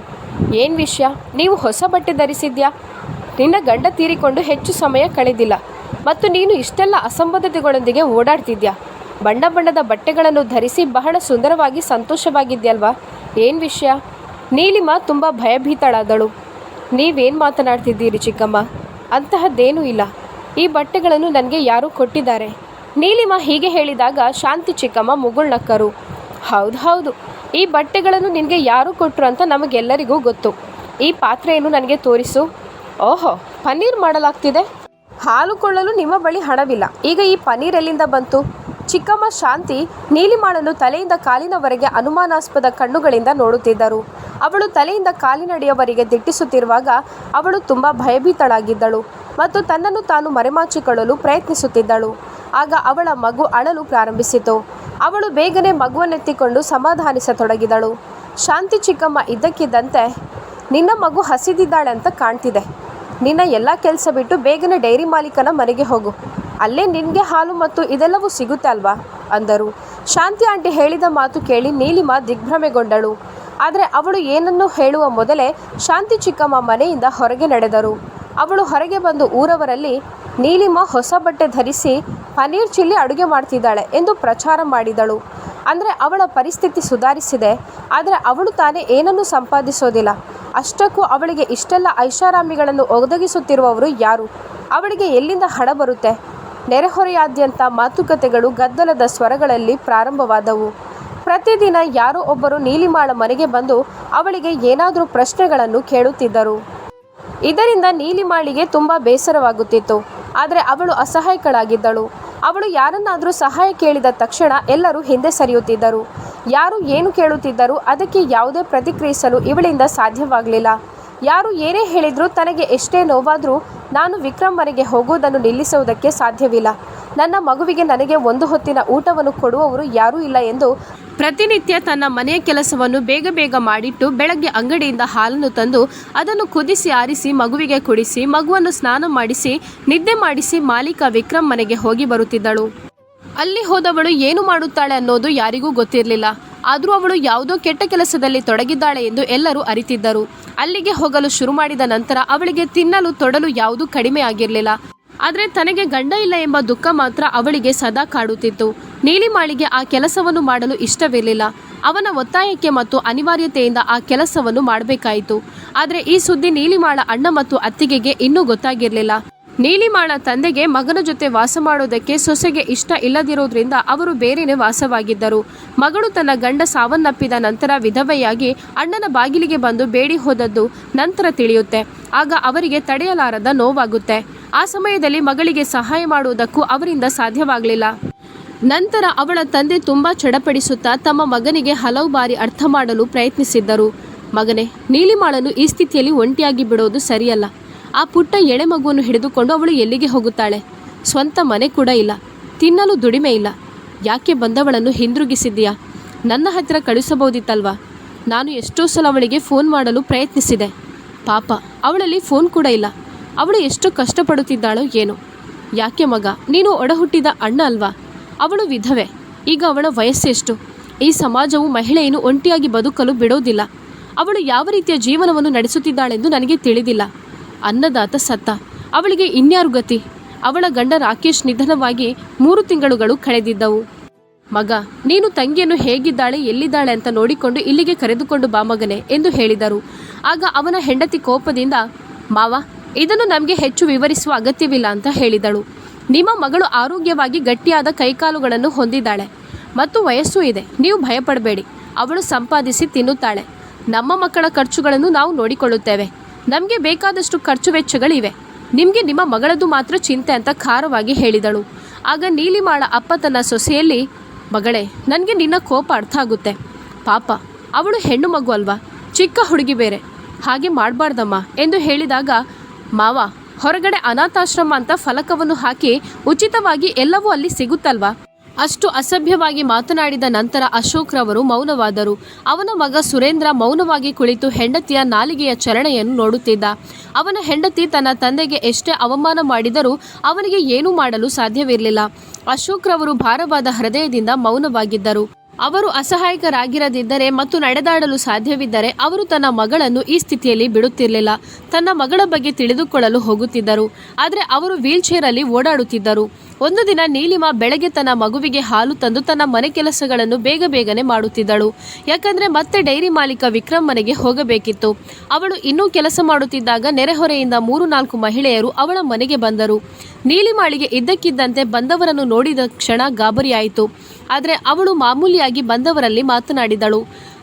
ಏನು ವಿಷಯ, ನೀವು ಹೊಸ ಬಟ್ಟೆ ಧರಿಸಿದ್ಯಾ? ನಿನ್ನ ಗಂಡ ತೀರಿಕೊಂಡು ಹೆಚ್ಚು ಸಮಯ ಕಳೆದಿಲ್ಲ ಮತ್ತು ನೀನು ಇಷ್ಟೆಲ್ಲ ಅಸಂಬದ್ಧತೆಗಳೊಂದಿಗೆ ಓಡಾಡ್ತಿದ್ಯಾ. ಬಣ್ಣ ಬಣ್ಣದ ಬಟ್ಟೆಗಳನ್ನು ಧರಿಸಿ ಬಹಳ ಸುಂದರವಾಗಿ ಸಂತೋಷವಾಗಿದ್ಯಲ್ವಾ? ಏನು ವಿಷಯ? ನೀಲಿಮಾ ತುಂಬ ಭಯಭೀತಳಾದಳು. ನೀವೇನು ಮಾತನಾಡ್ತಿದ್ದೀರಿ ಚಿಕ್ಕಮ್ಮ? ಅಂತಹದ್ದೇನೂ ಇಲ್ಲ, ಈ ಬಟ್ಟೆಗಳನ್ನು ನನಗೆ ಯಾರೋ ಕೊಟ್ಟಿದ್ದಾರೆ. ನೀಲಿಮಾ ಹೀಗೆ ಹೇಳಿದಾಗ ಶಾಂತಿ ಚಿಕ್ಕಮ್ಮ ಮುಗುಳ್ನಕ್ಕರು. ಹೌದು, ಈ ಬಟ್ಟೆಗಳನ್ನು ನಿನಗೆ ಯಾರು ಕೊಟ್ಟರು ಅಂತ ನಮಗೆಲ್ಲರಿಗೂ ಗೊತ್ತು. ಈ ಪಾತ್ರೆಯನ್ನು ನನಗೆ ತೋರಿಸು. ಓಹೋ, ಪನ್ನೀರ್ ಮಾಡಲಾಗ್ತಿದೆ. ಹಾಲು ಕೊಳ್ಳಲು ನಿಮ್ಮ ಬಳಿ ಹಣವಿಲ್ಲ, ಈಗ ಈ ಪನ್ನೀರ್ ಎಲ್ಲಿಂದ ಬಂತು? ಚಿಕ್ಕಮ್ಮ ಶಾಂತಿ ನೀಲಿಮಾಳನ್ನು ತಲೆಯಿಂದ ಕಾಲಿನವರೆಗೆ ಅನುಮಾನಾಸ್ಪದ ಕಣ್ಣುಗಳಿಂದ ನೋಡುತ್ತಿದ್ದರು. ಅವಳು ತಲೆಯಿಂದ ಕಾಲಿನಡಿಯವರೆಗೆ ದಿಟ್ಟಿಸುತ್ತಿರುವಾಗ ಅವಳು ತುಂಬ ಭಯಭೀತಳಾಗಿದ್ದಳು ಮತ್ತು ತನ್ನನ್ನು ತಾನು ಮರೆಮಾಚಿಕೊಳ್ಳಲು ಪ್ರಯತ್ನಿಸುತ್ತಿದ್ದಳು. ಆಗ ಅವಳ ಮಗು ಅಳಲು ಪ್ರಾರಂಭಿಸಿತು. ಅವಳು ಬೇಗನೆ ಮಗುವನ್ನೆತ್ತಿಕೊಂಡು ಸಮಾಧಾನಿಸತೊಡಗಿದಳು. ಶಾಂತಿ ಚಿಕ್ಕಮ್ಮ ಇದ್ದಕ್ಕಿದ್ದಂತೆ, ನಿನ್ನ ಮಗು ಹಸಿದಿದ್ದಾಳೆ ಅಂತ ಕಾಣ್ತಿದೆ. ನಿನ್ನ ಎಲ್ಲ ಕೆಲಸ ಬಿಟ್ಟು ಬೇಗನೆ ಡೈರಿ ಮಾಲೀಕನ ಮನೆಗೆ ಹೋಗು, ಅಲ್ಲೇ ನಿನಗೆ ಹಾಲು ಮತ್ತು ಇದೆಲ್ಲವೂ ಸಿಗುತ್ತೆ ಅಲ್ವಾ ಅಂದರು. ಶಾಂತಿ ಆಂಟಿ ಹೇಳಿದ ಮಾತು ಕೇಳಿ ನೀಲಿಮಾ ದಿಗ್ಭ್ರಮೆಗೊಂಡಳು. ಆದರೆ ಅವಳು ಏನನ್ನು ಹೇಳುವ ಮೊದಲೇ ಶಾಂತಿ ಚಿಕ್ಕಮ್ಮ ಮನೆಯಿಂದ ಹೊರಗೆ ನಡೆದರು. ಅವಳು ಹೊರಗೆ ಬಂದು ಊರವರಲ್ಲಿ ನೀಲಿಮಾ ಹೊಸ ಬಟ್ಟೆ ಧರಿಸಿ ಪನ್ನೀರ್ ಚಿಲ್ಲಿ ಅಡುಗೆ ಮಾಡ್ತಿದ್ದಾಳೆ ಎಂದು ಪ್ರಚಾರ ಮಾಡಿದಳು. ಅಂದರೆ ಅವಳ ಪರಿಸ್ಥಿತಿ ಸುಧಾರಿಸಿದೆ, ಆದರೆ ಅವಳು ತಾನೇ ಏನನ್ನೂ ಸಂಪಾದಿಸೋದಿಲ್ಲ. ಅಷ್ಟಕ್ಕೂ ಅವಳಿಗೆ ಇಷ್ಟೆಲ್ಲ ಐಷಾರಾಮಿಗಳನ್ನು ಒದಗಿಸುತ್ತಿರುವವರು ಯಾರು? ಅವಳಿಗೆ ಎಲ್ಲಿಂದ ಹಣ ಬರುತ್ತೆ? ನೆರೆಹೊರೆಯಾದ್ಯಂತ ಮಾತುಕತೆಗಳು ಗದ್ದಲದ ಸ್ವರಗಳಲ್ಲಿ ಪ್ರಾರಂಭವಾದವು. ಪ್ರತಿದಿನ ಯಾರೋ ಒಬ್ಬರು ನೀಲಿಮಾಳ ಮನೆಗೆ ಬಂದು ಅವಳಿಗೆ ಏನಾದರೂ ಪ್ರಶ್ನೆಗಳನ್ನು ಕೇಳುತ್ತಿದ್ದರು. ಇದರಿಂದ ನೀಲಿಮಾಳಿಗೆ ತುಂಬ ಬೇಸರವಾಗುತ್ತಿತ್ತು. ಆದರೆ ಅವಳು ಅಸಹಾಯಕಳಾಗಿದ್ದಳು. ಅವಳು ಯಾರನ್ನಾದರೂ ಸಹಾಯ ಕೇಳಿದ ತಕ್ಷಣ ಎಲ್ಲರೂ ಹಿಂದೆ ಸರಿಯುತ್ತಿದ್ದರು. ಯಾರು ಏನು ಕೇಳುತ್ತಿದ್ದರೂ ಅದಕ್ಕೆ ಯಾವುದೇ ಪ್ರತಿಕ್ರಿಯಿಸಲು ಇವಳಿಂದ ಸಾಧ್ಯವಾಗಲಿಲ್ಲ. ಯಾರು ಏನೇ ಹೇಳಿದರೂ ತನಗೆ ಎಷ್ಟೇ ನೋವಾದರೂ ನಾನು ವಿಕ್ರಮ್ ಮನೆಗೆ ಹೋಗುವುದನ್ನು ನಿಲ್ಲಿಸುವುದಕ್ಕೆ ಸಾಧ್ಯವಿಲ್ಲ. ನನ್ನ ಮಗುವಿಗೆ ನನಗೆ ಒಂದು ಹೊತ್ತಿನ ಊಟವನ್ನು ಕೊಡುವವರು ಯಾರೂ ಇಲ್ಲ ಎಂದು ಪ್ರತಿನಿತ್ಯ ತನ್ನ ಮನೆಯ ಕೆಲಸವನ್ನು ಬೇಗ ಬೇಗ ಮಾಡಿಟ್ಟು ಬೆಳಗ್ಗೆ ಅಂಗಡಿಯಿಂದ ಹಾಲನ್ನು ತಂದು ಅದನ್ನು ಕುದಿಸಿ ಆರಿಸಿ ಮಗುವಿಗೆ ಕುಡಿಸಿ ಮಗುವನ್ನು ಸ್ನಾನ ಮಾಡಿಸಿ ನಿದ್ದೆ ಮಾಡಿಸಿ ಮಾಲೀಕ ವಿಕ್ರಮ್ ಮನೆಗೆ ಹೋಗಿ ಬರುತ್ತಿದ್ದಳು. ಅಲ್ಲಿ ಹೋದವಳು ಏನು ಮಾಡುತ್ತಾಳೆ ಅನ್ನೋದು ಯಾರಿಗೂ ಗೊತ್ತಿರಲಿಲ್ಲ. ಆದರೂ ಅವಳು ಯಾವುದೋ ಕೆಟ್ಟ ಕೆಲಸದಲ್ಲಿ ತೊಡಗಿದ್ದಾಳೆ ಎಂದು ಎಲ್ಲರೂ ಅರಿತಿದ್ದರು. ಅಲ್ಲಿಗೆ ಹೋಗಲು ಶುರು ಮಾಡಿದ ನಂತರ ಅವಳಿಗೆ ತಿನ್ನಲು ತೊಡಲು ಯಾವುದೂ ಕಡಿಮೆ ಆಗಿರಲಿಲ್ಲ. ಆದರೆ ತನಗೆ ಗಂಡ ಇಲ್ಲ ಎಂಬ ದುಃಖ ಮಾತ್ರ ಅವಳಿಗೆ ಸದಾ ಕಾಡುತ್ತಿತ್ತು. ನೀಲಿಮಾಳಿಗೆ ಆ ಕೆಲಸವನ್ನು ಮಾಡಲು ಇಷ್ಟವಿರಲಿಲ್ಲ. ಅವನ ಒತ್ತಾಯಕ್ಕೆ ಮತ್ತು ಅನಿವಾರ್ಯತೆಯಿಂದ ಆ ಕೆಲಸವನ್ನು ಮಾಡಬೇಕಾಯಿತು. ಆದರೆ ಈ ಸುದ್ದಿ ನೀಲಿಮಾಳ ಅಣ್ಣ ಮತ್ತು ಅತ್ತಿಗೆಗೆ ಇನ್ನೂ ಗೊತ್ತಾಗಿರಲಿಲ್ಲ. ನೀಲಿಮಾಳ ತಂದೆಗೆ ಮಗನ ಜೊತೆ ವಾಸ ಮಾಡೋದಕ್ಕೆ ಸೊಸೆಗೆ ಇಷ್ಟ ಇಲ್ಲದಿರೋದ್ರಿಂದ ಅವರು ಬೇರೆಯೇ ವಾಸವಾಗಿದ್ದರು. ಮಗಳು ತನ್ನ ಗಂಡ ಸಾವನ್ನಪ್ಪಿದ ನಂತರ ವಿಧವೆಯಾಗಿ ಅಣ್ಣನ ಬಾಗಿಲಿಗೆ ಬಂದು ಬೇಡಿ ಹೋದದ್ದು ನಂತರ ತಿಳಿಯುತ್ತೆ. ಆಗ ಅವರಿಗೆ ತಡೆಯಲಾರದ ನೋವಾಗುತ್ತೆ. ಆ ಸಮಯದಲ್ಲಿ ಮಗಳಿಗೆ ಸಹಾಯ ಮಾಡುವುದಕ್ಕೂ ಅವರಿಂದ ಸಾಧ್ಯವಾಗಲಿಲ್ಲ. ನಂತರ ಅವಳ ತಂದೆ ತುಂಬ ಚಡಪಡಿಸುತ್ತಾ ತಮ್ಮ ಮಗನಿಗೆ ಹಲವು ಬಾರಿ ಅರ್ಥ ಮಾಡಲು ಪ್ರಯತ್ನಿಸಿದ್ದರು. ಮಗನೇ, ನೀಲಿಮಾಳನ್ನು ಈ ಸ್ಥಿತಿಯಲ್ಲಿ ಒಂಟಿಯಾಗಿ ಬಿಡೋದು ಸರಿಯಲ್ಲ. ಆ ಪುಟ್ಟ ಎಳೆ ಮಗುವನ್ನು ಹಿಡಿದುಕೊಂಡು ಅವಳು ಎಲ್ಲಿಗೆ ಹೋಗುತ್ತಾಳೆ? ಸ್ವಂತ ಮನೆ ಕೂಡ ಇಲ್ಲ, ತಿನ್ನಲು ದುಡಿಮೆ ಇಲ್ಲ. ಯಾಕೆ ಬಂದವಳನ್ನು ಹಿಂದಿರುಗಿಸಿದ್ದೀಯಾ? ನನ್ನ ಹತ್ತಿರ ಕಳಿಸಬಹುದಿತ್ತಲ್ವಾ? ನಾನು ಎಷ್ಟೋ ಸಲ ಅವಳಿಗೆ ಫೋನ್ ಮಾಡಲು ಪ್ರಯತ್ನಿಸಿದೆ. ಪಾಪ, ಅವಳಲ್ಲಿ ಫೋನ್ ಕೂಡ ಇಲ್ಲ. ಅವಳು ಎಷ್ಟು ಕಷ್ಟಪಡುತ್ತಿದ್ದಾಳೋ ಏನೋ. ಯಾಕೆ ಮಗ, ನೀನು ಒಡಹುಟ್ಟಿದ ಅಣ್ಣ ಅಲ್ವಾ? ಅವಳು ವಿಧವೆ. ಈಗ ಅವಳ ವಯಸ್ಸೆಷ್ಟು? ಈ ಸಮಾಜವು ಮಹಿಳೆಯನ್ನು ಒಂಟಿಯಾಗಿ ಬದುಕಲು ಬಿಡೋದಿಲ್ಲ. ಅವಳು ಯಾವ ರೀತಿಯ ಜೀವನವನ್ನು ನಡೆಸುತ್ತಿದ್ದಾಳೆಂದು ನನಗೆ ತಿಳಿದಿಲ್ಲ. ಅನ್ನದಾತ ಸತ್ತ, ಅವಳಿಗೆ ಇನ್ಯಾರು ಗತಿ? ಅವಳ ಗಂಡ ರಾಕೇಶ್ ನಿಧನವಾಗಿ 3 ತಿಂಗಳುಗಳು ಕಳೆದಿದ್ದವು. ಮಗ, ನೀನು ತಂಗಿಯನ್ನು ಹೇಗಿದ್ದಾಳೆ, ಎಲ್ಲಿದ್ದಾಳೆ ಅಂತ ನೋಡಿಕೊಂಡು ಇಲ್ಲಿಗೆ ಕರೆದುಕೊಂಡು ಬಾ ಮಗನೆ ಎಂದು ಹೇಳಿದರು. ಆಗ ಅವನ ಹೆಂಡತಿ ಕೋಪದಿಂದ, ಮಾವ, ಇದನ್ನು ನಮಗೆ ಹೆಚ್ಚು ವಿವರಿಸುವ ಅಗತ್ಯವಿಲ್ಲ ಅಂತ ಹೇಳಿದಳು. ನಿಮ್ಮ ಮಗಳು ಆರೋಗ್ಯವಾಗಿ ಗಟ್ಟಿಯಾದ ಕೈಕಾಲುಗಳನ್ನು ಹೊಂದಿದ್ದಾಳೆ ಮತ್ತು ವಯಸ್ಸು ಇದೆ. ನೀವು ಭಯಪಡಬೇಡಿ. ಅವಳು ಸಂಪಾದಿಸಿ ತಿನ್ನುತ್ತಾಳೆ. ನಮ್ಮ ಮಕ್ಕಳ ಖರ್ಚುಗಳನ್ನು ನಾವು ನೋಡಿಕೊಳ್ಳುತ್ತೇವೆ. ನಮಗೆ ಬೇಕಾದಷ್ಟು ಖರ್ಚು ವೆಚ್ಚಗಳಿವೆ. ನಿಮಗೆ ನಿಮ್ಮ ಮಗಳದ್ದು ಮಾತ್ರ ಚಿಂತೆ ಅಂತ ಖಾರವಾಗಿ ಹೇಳಿದಳು. ಆಗ ನೀಲಿಮಾಳ ಅಪ್ಪ ತನ್ನ ಸೊಸೆಯಲ್ಲಿ, ಮಗಳೇ, ನನಗೆ ನಿನ್ನ ಕೋಪ ಅರ್ಥ ಆಗುತ್ತೆ. ಪಾಪ, ಅವಳು ಹೆಣ್ಣು ಮಗು ಅಲ್ವಾ, ಚಿಕ್ಕ ಹುಡುಗಿ ಬೇರೆ. ಹಾಗೆ ಮಾಡಬಾರ್ದಮ್ಮ ಎಂದು ಹೇಳಿದಾಗ, ಮಾವ, ಹೊರಗಡೆ ಅನಾಥಾಶ್ರಮ ಅಂತ ಫಲಕವನ್ನು ಹಾಕಿ ಉಚಿತವಾಗಿ ಎಲ್ಲವೂ ಅಲ್ಲಿ ಸಿಗುತ್ತಲ್ವಾ? ಅಷ್ಟು ಅಸಭ್ಯವಾಗಿ ಮಾತನಾಡಿದ ನಂತರ ಅಶೋಕ್ ರವರು ಮೌನವಾದರು. ಅವನ ಮಗ ಸುರೇಂದ್ರ ಮೌನವಾಗಿ ಕುಳಿತು ಹೆಂಡತಿಯ ನಾಲಿಗೆಯ ಚಲನೆಯನ್ನು ನೋಡುತ್ತಿದ್ದ. ಅವನ ಹೆಂಡತಿ ತನ್ನ ತಂದೆಗೆ ಎಷ್ಟೇ ಅವಮಾನ ಮಾಡಿದರೂ ಅವನಿಗೆ ಏನೂ ಮಾಡಲು ಸಾಧ್ಯವಿರಲಿಲ್ಲ. ಅಶೋಕ್ ರವರು ಭಾರವಾದ ಹೃದಯದಿಂದ ಮೌನವಾಗಿದ್ದರು. ಅವರು ಅಸಹಾಯಕರಾಗಿರದಿದ್ದರೆ ಮತ್ತು ನಡೆದಾಡಲು ಸಾಧ್ಯವಿದ್ದರೆ ಅವರು ತನ್ನ ಮಗಳನ್ನು ಈ ಸ್ಥಿತಿಯಲ್ಲಿ ಬಿಡುತ್ತಿರಲಿಲ್ಲ. ತನ್ನ ಮಗಳ ಬಗ್ಗೆ ತಿಳಿದುಕೊಳ್ಳಲು ಹೋಗುತ್ತಿದ್ದರು. ಆದರೆ ಅವರು ವೀಲ್ಚೇರಲ್ಲಿ ಓಡಾಡುತ್ತಿದ್ದರು. ಒಂದು ದಿನ ನೀಲಿಮಾ ಬೆಳಗ್ಗೆ ತನ್ನ ಮಗುವಿಗೆ ಹಾಲು ತಂದು ತನ್ನ ಮನೆ ಕೆಲಸಗಳನ್ನು ಬೇಗನೆ ಮಾಡುತ್ತಿದ್ದಳು. ಯಾಕಂದರೆ ಮತ್ತೆ ಡೈರಿ ಮಾಲೀಕ ವಿಕ್ರಮ್ ಮನೆಗೆ ಹೋಗಬೇಕಿತ್ತು. ಅವಳು ಇನ್ನೂ ಕೆಲಸ ಮಾಡುತ್ತಿದ್ದಾಗ ನೆರೆಹೊರೆಯಿಂದ 3-4 ಮಹಿಳೆಯರು ಅವಳ ಮನೆಗೆ ಬಂದರು. ನೀಲಿಮಾಳಿಗೆ ಇದ್ದಕ್ಕಿದ್ದಂತೆ ಬಂದವರನ್ನು ನೋಡಿದ ಕ್ಷಣ ಗಾಬರಿಯಾಯಿತು. ಆದರೆ ಅವಳು ಮಾಮೂಲಿಯಾಗಿ ಬಂದವರಲ್ಲಿ ಮಾತನಾಡಿದಳು.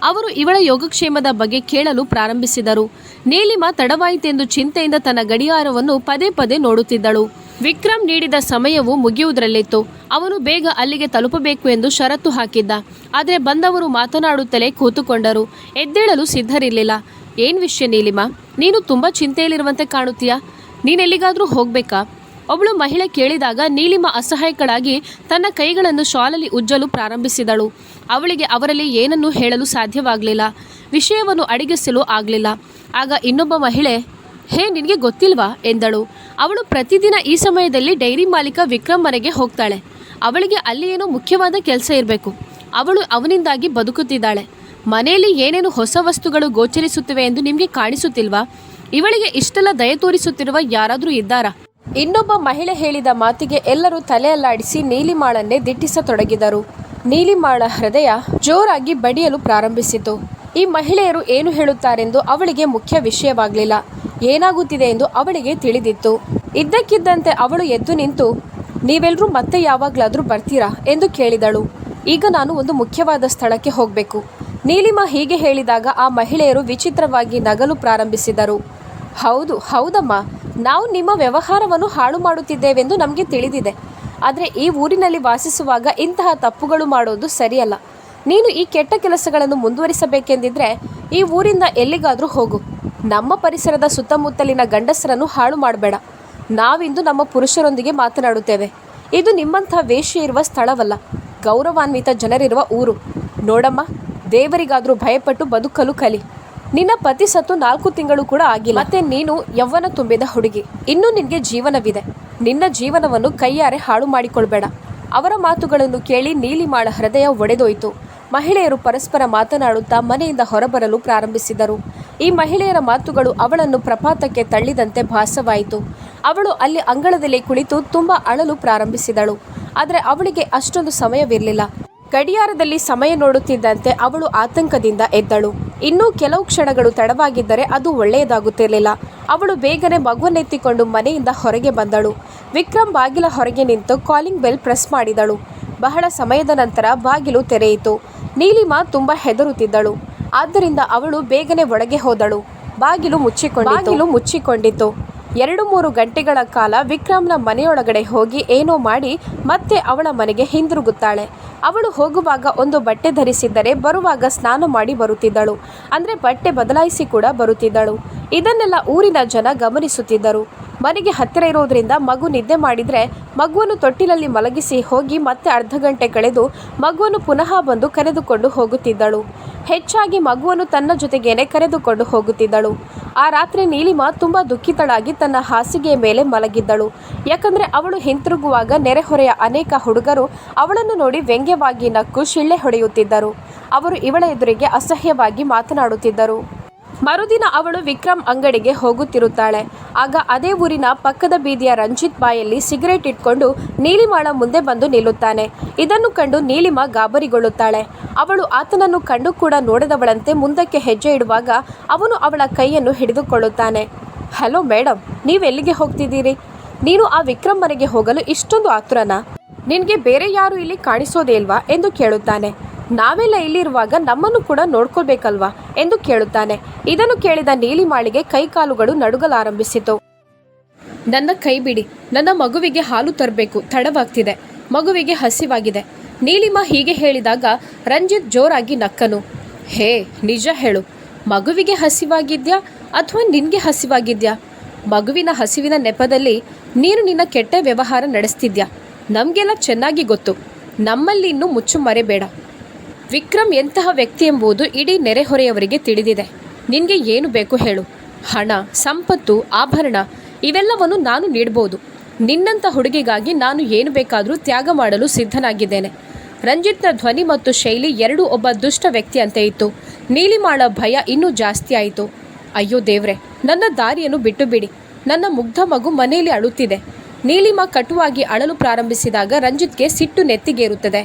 ಅವರು ಇವಳ ಯೋಗಕ್ಷೇಮದ ಬಗ್ಗೆ ಕೇಳಲು ಪ್ರಾರಂಭಿಸಿದರು. ನೀಲಿಮಾ ತಡವಾಯಿತೆಂದು ಚಿಂತೆಯಿಂದ ತನ್ನ ಗಡಿಯಾರವನ್ನು ಪದೇ ನೋಡುತ್ತಿದ್ದಳು. ವಿಕ್ರಮ್ ನೀಡಿದ ಸಮಯವು ಮುಗಿಯುವುದರಲ್ಲಿತ್ತು. ಅವನು ಬೇಗ ಅಲ್ಲಿಗೆ ತಲುಪಬೇಕು ಎಂದು ಷರತ್ತು ಹಾಕಿದ್ದ. ಆದರೆ ಬಂದವರು ಮಾತನಾಡುತ್ತಲೇ ಕೂತುಕೊಂಡರು. ಎದ್ದೇಳಲು ಸಿದ್ಧರಿರಲಿಲ್ಲ. ಏನು ವಿಷಯ ನೀಲಿಮಾ, ನೀನು ತುಂಬ ಚಿಂತೆಯಲ್ಲಿರುವಂತೆ ಕಾಣುತ್ತೀಯಾ? ನೀನೆಲ್ಲಿಗಾದರೂ ಹೋಗಬೇಕಾ? ಒಬ್ಬಳು ಮಹಿಳೆ ಕೇಳಿದಾಗ ನೀಲಿಮಾ ಅಸಹಾಯಕಳಾಗಿ ತನ್ನ ಕೈಗಳನ್ನು ಶಾಲಲ್ಲಿ ಉಜ್ಜಲು ಪ್ರಾರಂಭಿಸಿದಳು. ಅವಳಿಗೆ ಅವರಲ್ಲಿ ಏನನ್ನೂ ಹೇಳಲು ಸಾಧ್ಯವಾಗಲಿಲ್ಲ. ವಿಷಯವನ್ನು ಅಡಿಗಿಸಲು ಆಗಲಿಲ್ಲ. ಆಗ ಇನ್ನೊಬ್ಬ ಮಹಿಳೆ, ಹೇ, ನಿನಗೆ ಗೊತ್ತಿಲ್ವಾ ಎಂದಳು. ಅವಳು ಪ್ರತಿದಿನ ಈ ಸಮಯದಲ್ಲಿ ಡೈರಿ ಮಾಲೀಕ ವಿಕ್ರಮ್ ಮನೆಗೆ ಹೋಗ್ತಾಳೆ. ಅವಳಿಗೆ ಅಲ್ಲಿ ಏನೋ ಮುಖ್ಯವಾದ ಕೆಲಸ ಇರಬೇಕು. ಅವಳು ಅವನಿಂದಾಗಿ ಬದುಕುತ್ತಿದ್ದಾಳೆ. ಮನೆಯಲ್ಲಿ ಏನೇನು ಹೊಸ ವಸ್ತುಗಳು ಗೋಚರಿಸುತ್ತಿವೆ ಎಂದು ನಿಮಗೆ ಕಾಣಿಸುತ್ತಿಲ್ವಾ? ಇವಳಿಗೆ ಇಷ್ಟೆಲ್ಲ ದಯ ತೋರಿಸುತ್ತಿರುವ ಯಾರಾದರೂ ಇದ್ದಾರಾ? ಇನ್ನೊಬ್ಬ ಮಹಿಳೆ ಹೇಳಿದ ಮಾತಿಗೆ ಎಲ್ಲರೂ ತಲೆ ಅಲ್ಲಾಡಿಸಿ ನೀಲಿಮಾಳನ್ನೇ ದಿಟ್ಟಿಸತೊಡಗಿದರು. ನೀಲಿಮಾಳ ಹೃದಯ ಜೋರಾಗಿ ಬಡಿಯಲು ಪ್ರಾರಂಭಿಸಿತು. ಈ ಮಹಿಳೆಯರು ಏನು ಹೇಳುತ್ತಾರೆಂದು ಅವಳಿಗೆ ಮುಖ್ಯ ವಿಷಯವಾಗಲಿಲ್ಲ. ಏನಾಗುತ್ತಿದೆ ಎಂದು ಅವಳಿಗೆ ತಿಳಿದಿತ್ತು. ಇದ್ದಕ್ಕಿದ್ದಂತೆ ಅವಳು ಎದ್ದು ನಿಂತು, ನೀವೆಲ್ಲರೂ ಮತ್ತೆ ಯಾವಾಗಲಾದರೂ ಬರ್ತೀರಾ ಎಂದು ಕೇಳಿದಳು. ಈಗ ನಾನು ಒಂದು ಮುಖ್ಯವಾದ ಸ್ಥಳಕ್ಕೆ ಹೋಗಬೇಕು. ನೀಲಿಮಾ ಹೀಗೆ ಹೇಳಿದಾಗ ಆ ಮಹಿಳೆಯರು ವಿಚಿತ್ರವಾಗಿ ನಗಲು ಪ್ರಾರಂಭಿಸಿದರು. ಹೌದಮ್ಮ, ನಾವು ನಿಮ್ಮ ವ್ಯವಹಾರವನ್ನು ಹಾಳು ಮಾಡುತ್ತಿದ್ದೇವೆಂದು ನಮಗೆ ತಿಳಿದಿದೆ. ಆದರೆ ಈ ಊರಿನಲ್ಲಿ ವಾಸಿಸುವಾಗ ಇಂತಹ ತಪ್ಪುಗಳು ಮಾಡೋದು ಸರಿಯಲ್ಲ. ನೀನು ಈ ಕೆಟ್ಟ ಕೆಲಸಗಳನ್ನು ಮುಂದುವರಿಸಬೇಕೆಂದಿದ್ರೆ ಈ ಊರಿಂದ ಎಲ್ಲಿಗಾದರೂ ಹೋಗು. ನಮ್ಮ ಪರಿಸರದ ಸುತ್ತಮುತ್ತಲಿನ ಗಂಡಸರನ್ನು ಹಾಳು ಮಾಡಬೇಡ. ನಾವಿಂದು ನಮ್ಮ ಪುರುಷರೊಂದಿಗೆ ಮಾತನಾಡುತ್ತೇವೆ. ಇದು ನಿಮ್ಮಂಥ ವೇಶ್ಯ ಇರುವ ಸ್ಥಳವಲ್ಲ, ಗೌರವಾನ್ವಿತ ಜನರಿರುವ ಊರು. ನೋಡಮ್ಮ, ದೇವರಿಗಾದರೂ ಭಯಪಟ್ಟು ಬದುಕಲು ಕಲಿ. ನಿನ್ನ ಪತಿ ಸತ್ತು 4 ತಿಂಗಳು ಕೂಡ ಆಗಿಲ್ಲ. ಮತ್ತೆ ನೀನು ಯೌವನ ತುಂಬಿದ ಹುಡುಗಿ. ಇನ್ನೂ ನಿನಗೆ ಜೀವನವಿದೆ. ನಿನ್ನ ಜೀವನವನ್ನು ಕೈಯಾರೆ ಹಾಳು ಮಾಡಿಕೊಳ್ಬೇಡ. ಅವರ ಮಾತುಗಳನ್ನು ಕೇಳಿ ನೀಲಿಮಾಳ ಹೃದಯ ಒಡೆದೋಯ್ತು. ಮಹಿಳೆಯರು ಪರಸ್ಪರ ಮಾತನಾಡುತ್ತಾ ಮನೆಯಿಂದ ಹೊರಬರಲು ಪ್ರಾರಂಭಿಸಿದರು. ಈ ಮಹಿಳೆಯರ ಮಾತುಗಳು ಅವಳನ್ನು ಪ್ರಪಾತಕ್ಕೆ ತಳ್ಳಿದಂತೆ ಭಾಸವಾಯಿತು. ಅವಳು ಅಲ್ಲಿ ಅಂಗಳದಲ್ಲಿ ಕುಳಿತು ತುಂಬ ಅಳಲು ಪ್ರಾರಂಭಿಸಿದಳು. ಆದರೆ ಅವಳಿಗೆ ಅಷ್ಟೊಂದು ಸಮಯವಿರಲಿಲ್ಲ. ಗಡಿಯಾರದಲ್ಲಿ ಸಮಯ ನೋಡುತ್ತಿದ್ದಂತೆ ಅವಳು ಆತಂಕದಿಂದ ಎದ್ದಳು. ಇನ್ನೂ ಕೆಲವು ಕ್ಷಣಗಳು ತಡವಾಗಿದ್ದರೆ ಅದು ಒಳ್ಳೆಯದಾಗುತ್ತಿರಲಿಲ್ಲ. ಅವಳು ಬೇಗನೆ ಮಗುವನ್ನೆತ್ತಿಕೊಂಡು ಮನೆಯಿಂದ ಹೊರಗೆ ಬಂದಳು. ವಿಕ್ರಮ್ ಬಾಗಿಲ ಹೊರಗೆ ನಿಂತು ಕಾಲಿಂಗ್ ಬೆಲ್ ಪ್ರೆಸ್ ಮಾಡಿದಳು. ಬಹಳ ಸಮಯದ ನಂತರ ಬಾಗಿಲು ತೆರೆಯಿತು. ನೀಲಿಮಾ ತುಂಬ ಹೆದರುತ್ತಿದ್ದಳು. ಆದ್ದರಿಂದ ಅವಳು ಬೇಗನೆ ಒಳಗೆ ಹೋದಳು. ಬಾಗಿಲು ಮುಚ್ಚಿಕೊಂಡಿತ್ತು. 2-3 ಗಂಟೆಗಳ ಕಾಲ ವಿಕ್ರಮ್ನ ಮನೆಯೊಳಗಡೆ ಹೋಗಿ ಏನೋ ಮಾಡಿ ಮತ್ತೆ ಅವಳ ಮನೆಗೆ ಹಿಂದಿರುಗುತ್ತಾಳೆ. ಅವಳು ಹೋಗುವಾಗ ಒಂದು ಬಟ್ಟೆ ಧರಿಸಿದ್ದರೆ ಬರುವಾಗ ಸ್ನಾನ ಮಾಡಿ ಬರುತ್ತಿದ್ದಳು. ಅಂದರೆ ಬಟ್ಟೆ ಬದಲಾಯಿಸಿ ಕೂಡ ಬರುತ್ತಿದ್ದಳು. ಇದನ್ನೆಲ್ಲ ಊರಿನ ಜನ ಗಮನಿಸುತ್ತಿದ್ದರು. ಮನೆಗೆ ಹತ್ತಿರ ಇರೋದ್ರಿಂದ ಮಗು ನಿದ್ದೆ ಮಾಡಿದರೆ ಮಗುವನ್ನು ತೊಟ್ಟಿಲಲ್ಲಿ ಮಲಗಿಸಿ ಹೋಗಿ ಮತ್ತೆ ಅರ್ಧ ಗಂಟೆ ಕಳೆದು ಮಗುವನ್ನು ಪುನಃ ಬಂದು ಕರೆದುಕೊಂಡು ಹೋಗುತ್ತಿದ್ದಳು. ಹೆಚ್ಚಾಗಿ ಮಗುವನ್ನು ತನ್ನ ಜೊತೆಗೇನೆ ಕರೆದುಕೊಂಡು ಹೋಗುತ್ತಿದ್ದಳು. ಆ ರಾತ್ರಿ ನೀಲಿಮಾ ತುಂಬ ದುಃಖಿತಳಾಗಿ ತನ್ನ ಹಾಸಿಗೆಯ ಮೇಲೆ ಮಲಗಿದ್ದಳು. ಯಾಕಂದರೆ ಅವಳು ಹಿಂತಿರುಗುವಾಗ ನೆರೆಹೊರೆಯ ಅನೇಕ ಹುಡುಗರು ಅವಳನ್ನು ನೋಡಿ ವ್ಯಂಗ್ಯವಾಗಿ ನಕ್ಕು ಶಿಳ್ಳೆ ಹೊಡೆಯುತ್ತಿದ್ದರು. ಅವರು ಇವಳ ಎದುರಿಗೆ ಅಸಹ್ಯವಾಗಿ ಮಾತನಾಡುತ್ತಿದ್ದರು. ಮರುದಿನ ಅವಳು ವಿಕ್ರಮ್ ಅಂಗಡಿಗೆ ಹೋಗುತ್ತಿರುತ್ತಾಳೆ. ಆಗ ಅದೇ ಊರಿನ ಪಕ್ಕದ ಬೀದಿಯ ರಂಜಿತ್ ಬಾಯಲ್ಲಿ ಸಿಗರೇಟ್ ಇಟ್ಕೊಂಡು ನೀಲಿಮಾಳ ಮುಂದೆ ಬಂದು ನಿಲ್ಲುತ್ತಾನೆ. ಇದನ್ನು ಕಂಡು ನೀಲಿಮಾ ಗಾಬರಿಗೊಳ್ಳುತ್ತಾಳೆ. ಅವಳು ಆತನನ್ನು ಕಂಡು ಕೂಡ ನೋಡದವಳಂತೆ ಮುಂದಕ್ಕೆ ಹೆಜ್ಜೆ ಇಡುವಾಗ ಅವನು ಅವಳ ಕೈಯನ್ನು ಹಿಡಿದುಕೊಳ್ಳುತ್ತಾನೆ. Hello madam, ನೀವೆಲ್ಲಿಗೆ ಹೋಗ್ತಿದ್ದೀರಿ? ನೀನು ಆ ವಿಕ್ರಮ್ ಮನೆಗೆ ಹೋಗಲು ಇಷ್ಟೊಂದು ಆತುರನಾ? ನಿನಗೆ ಬೇರೆ ಯಾರು ಇಲ್ಲಿ ಕಾಣಿಸೋದೇ ಇಲ್ವಾ ಎಂದು ಕೇಳುತ್ತಾನೆ. ನಾವೆಲ್ಲ ಇಲ್ಲಿರುವಾಗ ನಮ್ಮನ್ನು ಕೂಡ ನೋಡ್ಕೊಳ್ಬೇಕಲ್ವಾ ಎಂದು ಕೇಳುತ್ತಾನೆ. ಇದನ್ನು ಕೇಳಿದ ನೀಲಿಮಾಳಿಗೆ ಕೈಕಾಲುಗಳು ನಡುಗಲಾರಂಭಿಸಿತು. ನನ್ನ ಕೈ ಬಿಡಿ, ನನ್ನ ಮಗುವಿಗೆ ಹಾಲು ತರಬೇಕು, ತಡವಾಗ್ತಿದೆ, ಮಗುವಿಗೆ ಹಸಿವಾಗಿದೆ. ನೀಲಿಮಾ ಹೀಗೆ ಹೇಳಿದಾಗ ರಂಜಿತ್ ಜೋರಾಗಿ ನಕ್ಕನು. ಹೇ, ನಿಜ ಹೇಳು, ಮಗುವಿಗೆ ಹಸಿವಾಗಿದ್ಯಾ ಅಥವಾ ನಿನಗೆ ಹಸಿವಾಗಿದ್ಯಾ? ಮಗುವಿನ ಹಸಿವಿನ ನೆಪದಲ್ಲಿ ನೀನು ನಿನ್ನ ಕೆಟ್ಟ ವ್ಯವಹಾರ ನಡೆಸ್ತಿದ್ಯಾ? ನಮಗೆಲ್ಲ ಚೆನ್ನಾಗಿ ಗೊತ್ತು. ನಮ್ಮಲ್ಲಿ ಇನ್ನೂ ಮುಚ್ಚುಮರೆ ಬೇಡ. ವಿಕ್ರಮ್ ಎಂತಹ ವ್ಯಕ್ತಿ ಎಂಬುದು ಇಡೀ ನೆರೆಹೊರೆಯವರಿಗೆ ತಿಳಿದಿದೆ. ನಿನಗೆ ಏನು ಬೇಕು ಹೇಳು. ಹಣ, ಸಂಪತ್ತು, ಆಭರಣ ಇವೆಲ್ಲವನ್ನು ನಾನು ನೀಡ್ಬೋದು. ನಿನ್ನಂಥ ಹುಡುಗಿಗಾಗಿ ನಾನು ಏನು ಬೇಕಾದರೂ ತ್ಯಾಗ ಮಾಡಲು ಸಿದ್ಧನಾಗಿದ್ದೇನೆ. ರಂಜಿತ್ನ ಧ್ವನಿ ಮತ್ತು ಶೈಲಿ ಎರಡೂ ಒಬ್ಬ ದುಷ್ಟ ವ್ಯಕ್ತಿಯಂತೆ ಇತ್ತು. ನೀಲಿಮಾಳ ಭಯ ಇನ್ನೂ ಜಾಸ್ತಿ ಆಯಿತು. ಅಯ್ಯೋ ದೇವ್ರೆ, ನನ್ನ ದಾರಿಯನ್ನು ಬಿಟ್ಟು ಬಿಡಿ. ನನ್ನ ಮುಗ್ಧ ಮಗು ಮನೆಯಲ್ಲಿ ಅಳುತ್ತಿದೆ. ನೀಲಿಮಾ ಕಟುವಾಗಿ ಅಳಲು ಪ್ರಾರಂಭಿಸಿದಾಗ ರಂಜಿತ್ಗೆ ಸಿಟ್ಟು ನೆತ್ತಿಗೇರುತ್ತದೆ.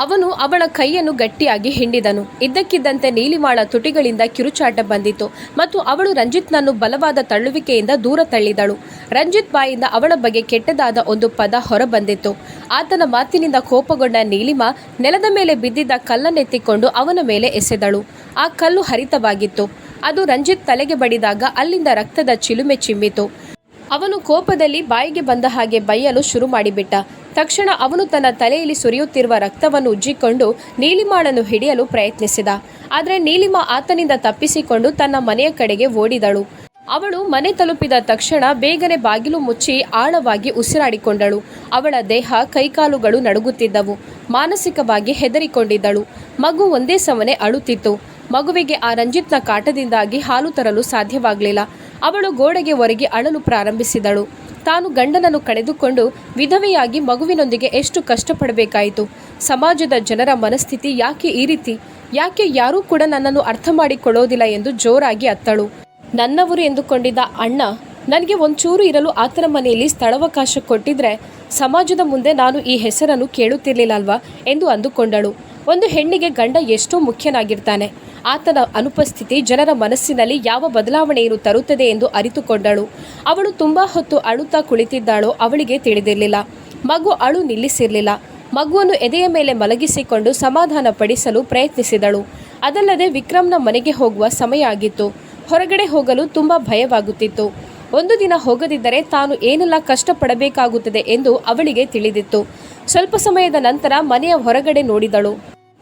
ಅವನು ಅವಳ ಕೈಯನ್ನು ಗಟ್ಟಿಯಾಗಿ ಹಿಂಡಿದನು. ಇದ್ದಕ್ಕಿದ್ದಂತೆ ನೀಲಿಮಾಳ ತುಟಿಗಳಿಂದ ಕಿರುಚಾಟ ಬಂದಿತು ಮತ್ತು ಅವಳು ರಂಜಿತ್ನನ್ನು ಬಲವಾದ ತಳ್ಳುವಿಕೆಯಿಂದ ದೂರ ತಳ್ಳಿದಳು. ರಂಜಿತ್ ಬಾಯಿಂದ ಅವಳ ಬಗ್ಗೆ ಕೆಟ್ಟದಾದ ಒಂದು ಪದ ಹೊರಬಂದಿತ್ತು. ಆತನ ಮಾತಿನಿಂದ ಕೋಪಗೊಂಡ ನೀಲಿಮಾ ನೆಲದ ಮೇಲೆ ಬಿದ್ದಿದ್ದ ಕಲ್ಲನ್ನೆತ್ತಿಕೊಂಡು ಅವನ ಮೇಲೆ ಎಸೆದಳು. ಆ ಕಲ್ಲು ಹರಿತವಾಗಿತ್ತು. ಅದು ರಂಜಿತ್ ತಲೆಗೆ ಬಡಿದಾಗ ಅಲ್ಲಿಂದ ರಕ್ತದ ಚಿಲುಮೆ ಚಿಮ್ಮಿತು. ಅವನು ಕೋಪದಲ್ಲಿ ಬಾಯಿಗೆ ಬಂದ ಹಾಗೆ ಬೈಯಲು ಶುರು ಮಾಡಿಬಿಟ್ಟ. ತಕ್ಷಣ ಅವನು ತನ್ನ ತಲೆಯಲ್ಲಿ ಸುರಿಯುತ್ತಿರುವ ರಕ್ತವನ್ನು ಉಜ್ಜಿಕೊಂಡು ನೀಲಿಮಾಳನ್ನು ಹಿಡಿಯಲು ಪ್ರಯತ್ನಿಸಿದ. ಆದರೆ ನೀಲಿಮಾ ಆತನಿಂದ ತಪ್ಪಿಸಿಕೊಂಡು ತನ್ನ ಮನೆಯ ಕಡೆಗೆ ಓಡಿದಳು. ಅವಳು ಮನೆ ತಲುಪಿದ ತಕ್ಷಣ ಬೇಗನೆ ಬಾಗಿಲು ಮುಚ್ಚಿ ಆಳವಾಗಿ ಉಸಿರಾಡಿಕೊಂಡಳು. ಅವಳ ದೇಹ ಕೈಕಾಲುಗಳು ನಡುಗುತ್ತಿದ್ದವು. ಮಾನಸಿಕವಾಗಿ ಹೆದರಿಕೊಂಡಿದ್ದಳು. ಮಗು ಒಂದೇ ಸಮನೆ ಅಳುತ್ತಿತ್ತು. ಮಗುವಿಗೆ ಆ ರಂಜಿತ್ನ ಕಾಟದಿಂದಾಗಿ ಹಾಲು ತರಲು ಸಾಧ್ಯವಾಗಲಿಲ್ಲ. ಅವಳು ಗೋಡೆಗೆ ಒರಗಿ ಅಳಲು ಪ್ರಾರಂಭಿಸಿದಳು. ತಾನು ಗಂಡನನ್ನು ಕಳೆದುಕೊಂಡು ವಿಧವೆಯಾಗಿ ಮಗುವಿನೊಂದಿಗೆ ಎಷ್ಟು ಕಷ್ಟಪಡಬೇಕಾಯಿತು. ಸಮಾಜದ ಜನರ ಮನಸ್ಥಿತಿ ಯಾಕೆ ಈ ರೀತಿ? ಯಾಕೆ ಯಾರೂ ಕೂಡ ನನ್ನನ್ನು ಅರ್ಥ ಮಾಡಿಕೊಳ್ಳೋದಿಲ್ಲ ಎಂದು ಜೋರಾಗಿ ಅತ್ತಳು. ನನ್ನವರು ಎಂದುಕೊಂಡಿದ್ದ ಅಣ್ಣ ನನಗೆ ಒಂಚೂರು ಇರಲು ಆತನ ಮನೆಯಲ್ಲಿ ಸ್ಥಳಾವಕಾಶ ಕೊಟ್ಟಿದ್ರೆ ಸಮಾಜದ ಮುಂದೆ ನಾನು ಈ ಹೆಸರನ್ನು ಕೇಳುತ್ತಿರಲಿಲ್ಲಲ್ವಾ ಎಂದು ಅಂದುಕೊಂಡಳು. ಒಂದು ಹೆಣ್ಣಿಗೆ ಗಂಡ ಎಷ್ಟೋ ಮುಖ್ಯನಾಗಿರ್ತಾನೆ. ಆತನ ಅನುಪಸ್ಥಿತಿ ಜನರ ಮನಸ್ಸಿನಲ್ಲಿ ಯಾವ ಬದಲಾವಣೆಯನ್ನು ತರುತ್ತದೆ ಎಂದು ಅರಿತುಕೊಂಡಳು. ಅವಳು ತುಂಬ ಹೊತ್ತು ಅಳುತ್ತಾ ಕುಳಿತಿದ್ದಾಳೋ ಅವಳಿಗೆ ತಿಳಿದಿರಲಿಲ್ಲ. ಮಗು ಅಳು ನಿಲ್ಲಿಸಿರಲಿಲ್ಲ. ಮಗುವನ್ನು ಎದೆಯ ಮೇಲೆ ಮಲಗಿಸಿಕೊಂಡು ಸಮಾಧಾನ ಪಡಿಸಲು ಪ್ರಯತ್ನಿಸಿದಳು. ಅದಲ್ಲದೆ ವಿಕ್ರಮ್ನ ಮನೆಗೆ ಹೋಗುವ ಸಮಯ ಆಗಿತ್ತು. ಹೊರಗಡೆ ಹೋಗಲು ತುಂಬ ಭಯವಾಗುತ್ತಿತ್ತು. ಒಂದು ದಿನ ಹೋಗದಿದ್ದರೆ ತಾನು ಏನೆಲ್ಲ ಕಷ್ಟಪಡಬೇಕಾಗುತ್ತದೆ ಎಂದು ಅವಳಿಗೆ ತಿಳಿದಿತ್ತು. ಸ್ವಲ್ಪ ಸಮಯದ ನಂತರ ಮನೆಯ ಹೊರಗಡೆ ನೋಡಿದಳು.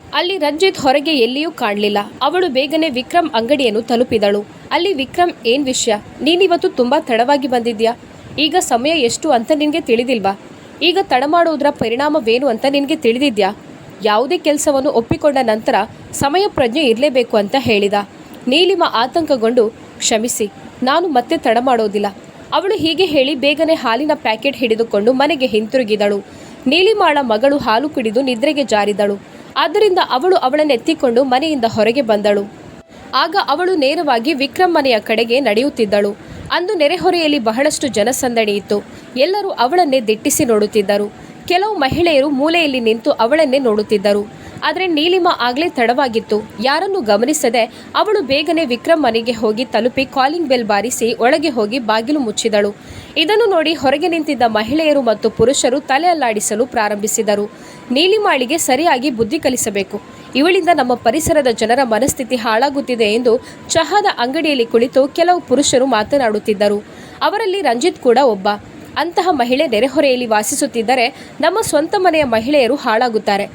ಅಲ್ಲಿ ರಂಜಿತ್ ಹೊರಗೆ ಎಲ್ಲಿಯೂ ಕಾಣಲಿಲ್ಲ. ಅವಳು ಬೇಗನೆ ವಿಕ್ರಮ್ ಅಂಗಡಿಯನ್ನು ತಲುಪಿದಳು. ಅಲ್ಲಿ ವಿಕ್ರಮ್, ಏನ್ ವಿಷಯ? ನೀನಿವತ್ತು ತುಂಬ ತಡವಾಗಿ ಬಂದಿದ್ಯಾ? ಈಗ ಸಮಯ ಎಷ್ಟು ಅಂತ ನಿನಗೆ ತಿಳಿದಿಲ್ವಾ? ಈಗ ತಡ ಮಾಡೋದ್ರ ಪರಿಣಾಮವೇನು ಅಂತ ನಿನಗೆ ತಿಳಿದಿದ್ಯಾ? ಯಾವುದೇ ಕೆಲಸವನ್ನು ಒಪ್ಪಿಕೊಂಡ ನಂತರ ಸಮಯ ಪ್ರಜ್ಞೆ ಇರಲೇಬೇಕು ಅಂತ ಹೇಳಿದ. ನೀಲಿಮಾ ಆತಂಕಗೊಂಡು, ಕ್ಷಮಿಸಿ, ನಾನು ಮತ್ತೆ ತಡ ಮಾಡೋದಿಲ್ಲ. ಅವಳು ಹೀಗೆ ಹೇಳಿ ಬೇಗನೆ ಹಾಲಿನ ಪ್ಯಾಕೆಟ್ ಹಿಡಿದುಕೊಂಡು ಮನೆಗೆ ಹಿಂತಿರುಗಿದಳು. ನೀಲಿಮಾಳ ಮಗಳು ಹಾಲು ಕುಡಿದು ನಿದ್ರೆಗೆ ಜಾರಿದಳು. ಆದ್ದರಿಂದ ಅವಳು ಅವಳನ್ನೆತ್ತಿಕೊಂಡು ಮನೆಯಿಂದ ಹೊರಗೆ ಬಂದಳು. ಆಗ ಅವಳು ನೇರವಾಗಿ ವಿಕ್ರಮ್ ಮನೆಯ ಕಡೆಗೆ ನಡೆಯುತ್ತಿದ್ದಳು. ಅಂದು ನೆರೆಹೊರೆಯಲ್ಲಿ ಬಹಳಷ್ಟು ಜನಸಂದಣಿ ಇತ್ತು. ಎಲ್ಲರೂ ಅವಳನ್ನೇ ದಿಟ್ಟಿಸಿ ನೋಡುತ್ತಿದ್ದರು. ಕೆಲವು ಮಹಿಳೆಯರು ಮೂಲೆಯಲ್ಲಿ ನಿಂತು ಅವಳನ್ನೇ ನೋಡುತ್ತಿದ್ದರು. ಆದರೆ ನೀಲಿಮಾ ಆಗಲೇ ತಡವಾಗಿತ್ತು. ಯಾರನ್ನು ಗಮನಿಸದೆ ಅವಳು ಬೇಗನೆ ವಿಕ್ರಮ್ ಮನೆಗೆ ಹೋಗಿ ತಲುಪಿ ಕಾಲಿಂಗ್ ಬೆಲ್ ಬಾರಿಸಿ ಒಳಗೆ ಹೋಗಿ ಬಾಗಿಲು ಮುಚ್ಚಿದಳು. ಇದನ್ನು ನೋಡಿ ಹೊರಗೆ ನಿಂತಿದ್ದ ಮಹಿಳೆಯರು ಮತ್ತು ಪುರುಷರು ತಲೆ ಅಲ್ಲಾಡಿಸಲು ಪ್ರಾರಂಭಿಸಿದರು. ನೀಲಿಮಾಳಿಗೆ ಸರಿಯಾಗಿ ಬುದ್ಧಿ ಕಲಿಸಬೇಕು. ಇವಳಿಂದ ನಮ್ಮ ಪರಿಸರದ ಜನರ ಮನಸ್ಥಿತಿ ಹಾಳಾಗುತ್ತಿದೆ ಎಂದು ಚಹಾದ ಅಂಗಡಿಯಲ್ಲಿ ಕುಳಿತು ಕೆಲವು ಪುರುಷರು ಮಾತನಾಡುತ್ತಿದ್ದರು. ಅವರಲ್ಲಿ ರಂಜಿತ್ ಕೂಡ ಒಬ್ಬ. ಅಂತಹ ಮಹಿಳೆ ನೆರೆಹೊರೆಯಲ್ಲಿ ವಾಸಿಸುತ್ತಿದ್ದರೆ ನಮ್ಮ ಸ್ವಂತ ಮನೆಯ ಮಹಿಳೆಯರು ಹಾಳಾಗುತ್ತಾರೆ.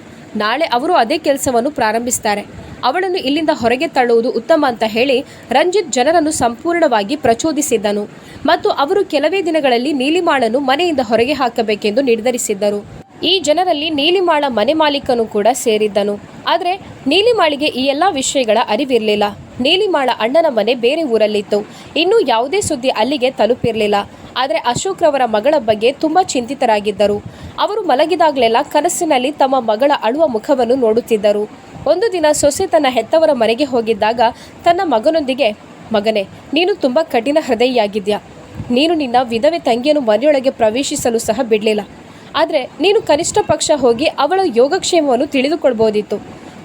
ನಾಳೆ ಅವರು ಅದೇ ಕೆಲಸವನ್ನು ಪ್ರಾರಂಭಿಸ್ತಾರೆ. ಅವಳನ್ನು ಇಲ್ಲಿಂದ ಹೊರಗೆ ತಳ್ಳುವುದು ಉತ್ತಮ ಅಂತ ಹೇಳಿ ರಂಜಿತ್ ಜನರನ್ನು ಸಂಪೂರ್ಣವಾಗಿ ಪ್ರಚೋದಿಸಿದ್ದನು ಮತ್ತು ಅವರು ಕೆಲವೇ ದಿನಗಳಲ್ಲಿ ನೀಲಿಮಾಳನ್ನು ಮನೆಯಿಂದ ಹೊರಗೆ ಹಾಕಬೇಕೆಂದು ನಿರ್ಧರಿಸಿದ್ದರು. ಈ ಜನರಲ್ಲಿ ನೀಲಿಮಾಳ ಮನೆ ಮಾಲೀಕನು ಕೂಡ ಸೇರಿದ್ದನು. ಆದರೆ ನೀಲಿಮಾಳಿಗೆ ಈ ಎಲ್ಲ ವಿಷಯಗಳ ಅರಿವಿರಲಿಲ್ಲ. ನೀಲಿಮಾಳ ಅಣ್ಣನ ಮನೆ ಬೇರೆ ಊರಲ್ಲಿತ್ತು. ಇನ್ನೂ ಯಾವುದೇ ಸುದ್ದಿ ಅಲ್ಲಿಗೆ ತಲುಪಿರಲಿಲ್ಲ. ಆದರೆ ಅಶೋಕ್ ರವರ ಮಗಳ ಬಗ್ಗೆ ತುಂಬ ಚಿಂತಿತರಾಗಿದ್ದರು. ಅವರು ಮಲಗಿದಾಗಲೆಲ್ಲ ಕನಸಿನಲ್ಲಿ ತಮ್ಮ ಮಗಳ ಅಳುವ ಮುಖವನ್ನು ನೋಡುತ್ತಿದ್ದರು. ಒಂದು ದಿನ ಸೊಸೆ ತನ್ನ ಹೆತ್ತವರ ಮನೆಗೆ ಹೋಗಿದ್ದಾಗ ತನ್ನ ಮಗನೊಂದಿಗೆ, ಮಗನೇ, ನೀನು ತುಂಬ ಕಠಿಣ ಹೃದಯಿಯಾಗಿದ್ಯಾ. ನೀನು ನಿನ್ನ ವಿಧವೆ ತಂಗಿಯನ್ನು ಮನೆಯೊಳಗೆ ಪ್ರವೇಶಿಸಲು ಸಹ ಬಿಡಲಿಲ್ಲ. ಆದರೆ ನೀನು ಕನಿಷ್ಠ ಪಕ್ಷ ಹೋಗಿ ಅವಳ ಯೋಗಕ್ಷೇಮವನ್ನು ತಿಳಿದುಕೊಳ್ಬೋದಿತ್ತು.